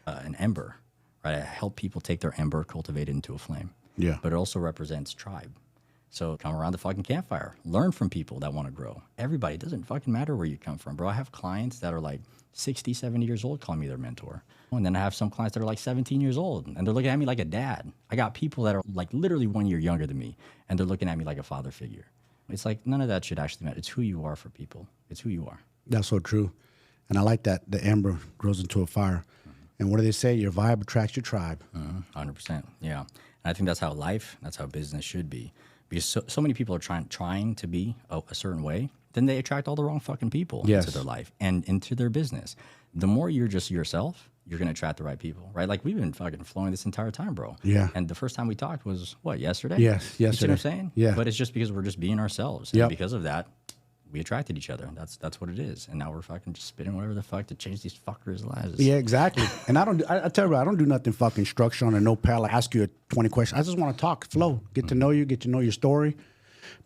an ember, right? I help people take their ember, cultivate it into a flame. Yeah. But it also represents tribe. So come around the fucking campfire. Learn from people that want to grow. Everybody. It doesn't fucking matter where you come from, bro. I have clients that are like 60, 70 years old calling me their mentor. And then I have some clients that are like 17 years old, and they're looking at me like a dad. I got people that are like literally 1 year younger than me, and they're looking at me like a father figure. It's like none of that should actually matter. It's who you are for people. It's who you are. That's so true. And I like that the ember grows into a fire. And what do they say? Your vibe attracts your tribe. 100%. Yeah. And I think that's how that's how business should be. Because so many people are trying to be a certain way, then they attract all the wrong fucking people into their life and into their business. The more you're just yourself, you're going to attract the right people, right? Like we've been fucking flowing this entire time, bro. Yeah. And the first time we talked was what, yesterday? Yes, yesterday. You see what I'm saying? Yeah. But it's just because we're just being ourselves. And because of that, we attracted each other. That's what it is. And now we're fucking just spitting whatever the fuck to change these fuckers' lives. Yeah, exactly. And I tell you, I don't do nothing fucking structure on a notepad. Like ask you a 20 questions. I just want to talk, flow, get to know you, get to know your story,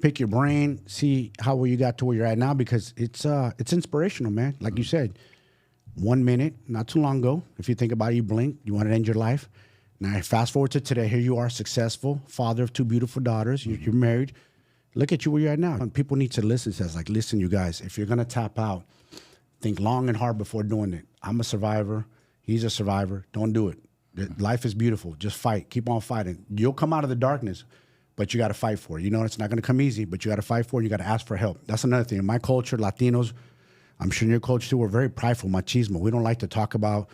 pick your brain, see how well you got to where you're at now, because it's inspirational, man. Like you said, 1 minute, not too long ago, if you think about it, you blink, you want to end your life. Now fast forward to today, here you are, successful, father of 2 beautiful daughters, you're married. Look at you where you're at now. And people need to listen to us. Like, listen, you guys, if you're going to tap out, think long and hard before doing it. I'm a survivor. He's a survivor. Don't do it. Life is beautiful. Just fight. Keep on fighting. You'll come out of the darkness, but you got to fight for it. You know, it's not going to come easy, but you got to fight for it. You got to ask for help. That's another thing. In my culture, Latinos, I'm sure in your culture too, we're very prideful, machismo. We don't like to talk about,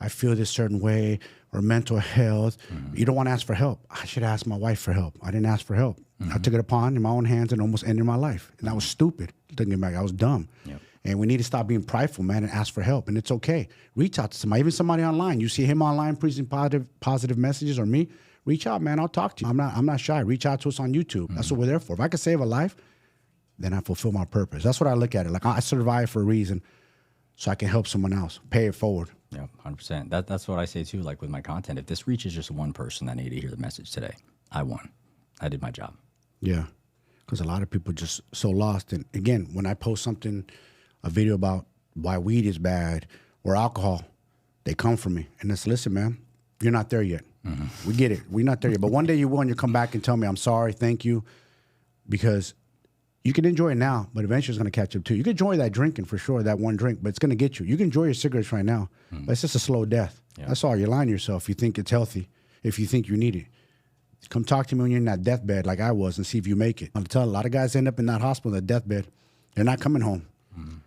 I feel this certain way, or mental health. You don't want to ask for help. I should ask my wife for help. I didn't ask for help. I took it upon in my own hands and almost ended my life. And that was stupid. Thinking back, I was dumb. Yep. And we need to stop being prideful, man, and ask for help. And it's okay. Reach out to somebody, even somebody online. You see him online preaching positive messages, or me, reach out, man. I'll talk to you. I'm not shy. Reach out to us on YouTube. That's what we're there for. If I could save a life, then I fulfill my purpose. That's what I look at it. Like, I survive for a reason, so I can help someone else. Pay it forward. Yeah, 100%. That's what I say too, like with my content. If this reaches just one person that needed to hear the message today, I won. I did my job. Yeah. Because a lot of people just so lost. And again, when I post something, a video about why weed is bad or alcohol, they come for me. And it's, listen, man, you're not there yet. We get it. We're not there yet. But one day you will, and you come back and tell me, I'm sorry, thank you. Because you can enjoy it now, but eventually it's going to catch up too. You can enjoy that drinking for sure, that one drink, but it's going to get you. You can enjoy your cigarettes right now, but it's just a slow death. Yeah. That's all. You're lying to yourself if you think it's healthy, if you think you need it. Come talk to me when you're in that deathbed like I was and see if you make it. I'll tell you, a lot of guys end up in that hospital, that deathbed. They're not coming home.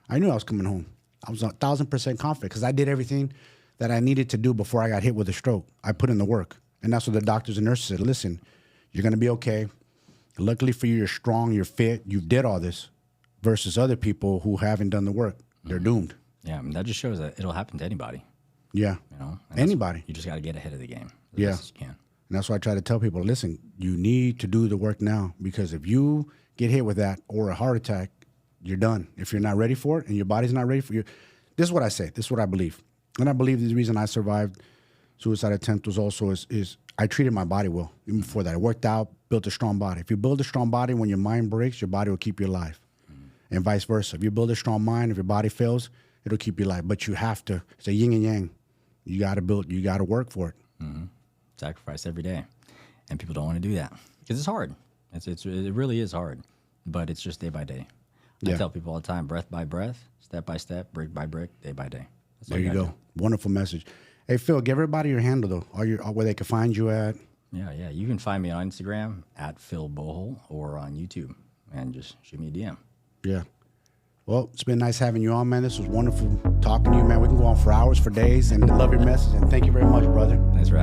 I knew I was coming home. I was 1,000% confident because I did everything that I needed to do before I got hit with a stroke. I put in the work. And that's what the doctors and nurses said. Listen, you're going to be okay. Luckily for you, you're strong, you're fit, you did all this, versus other people who haven't done the work. They're doomed. Yeah, I mean, that just shows that it'll happen to anybody. Yeah. You know, anybody. You just got to get ahead of the game. Yeah. As you can. And that's why I try to tell people, listen, you need to do the work now, because if you get hit with that or a heart attack, you're done. If you're not ready for it and your body's not ready for you, this is what I say. This is what I believe. And I believe the reason I survived suicide attempt was also is I treated my body well. Even before that, I worked out, built a strong body. If you build a strong body, when your mind breaks, your body will keep you alive. And vice versa. If you build a strong mind, if your body fails, it'll keep you alive. But you have to, it's a yin and yang. You got to build, you got to work for it. Sacrifice every day. And people don't want to do that because it's hard. It really is hard, but it's just day by day. I tell people all the time, breath by breath, step by step, brick by brick, day by day. That's there you go. Wonderful message. Hey, Phil, give everybody your handle, though, where they can find you at. Yeah. You can find me on Instagram at Phil Bohol or on YouTube, and just shoot me a DM. Yeah. Well, it's been nice having you on, man. This was wonderful talking to you, man. We can go on for hours, for days, and love your message. And thank you very much, brother. Thanks for having me.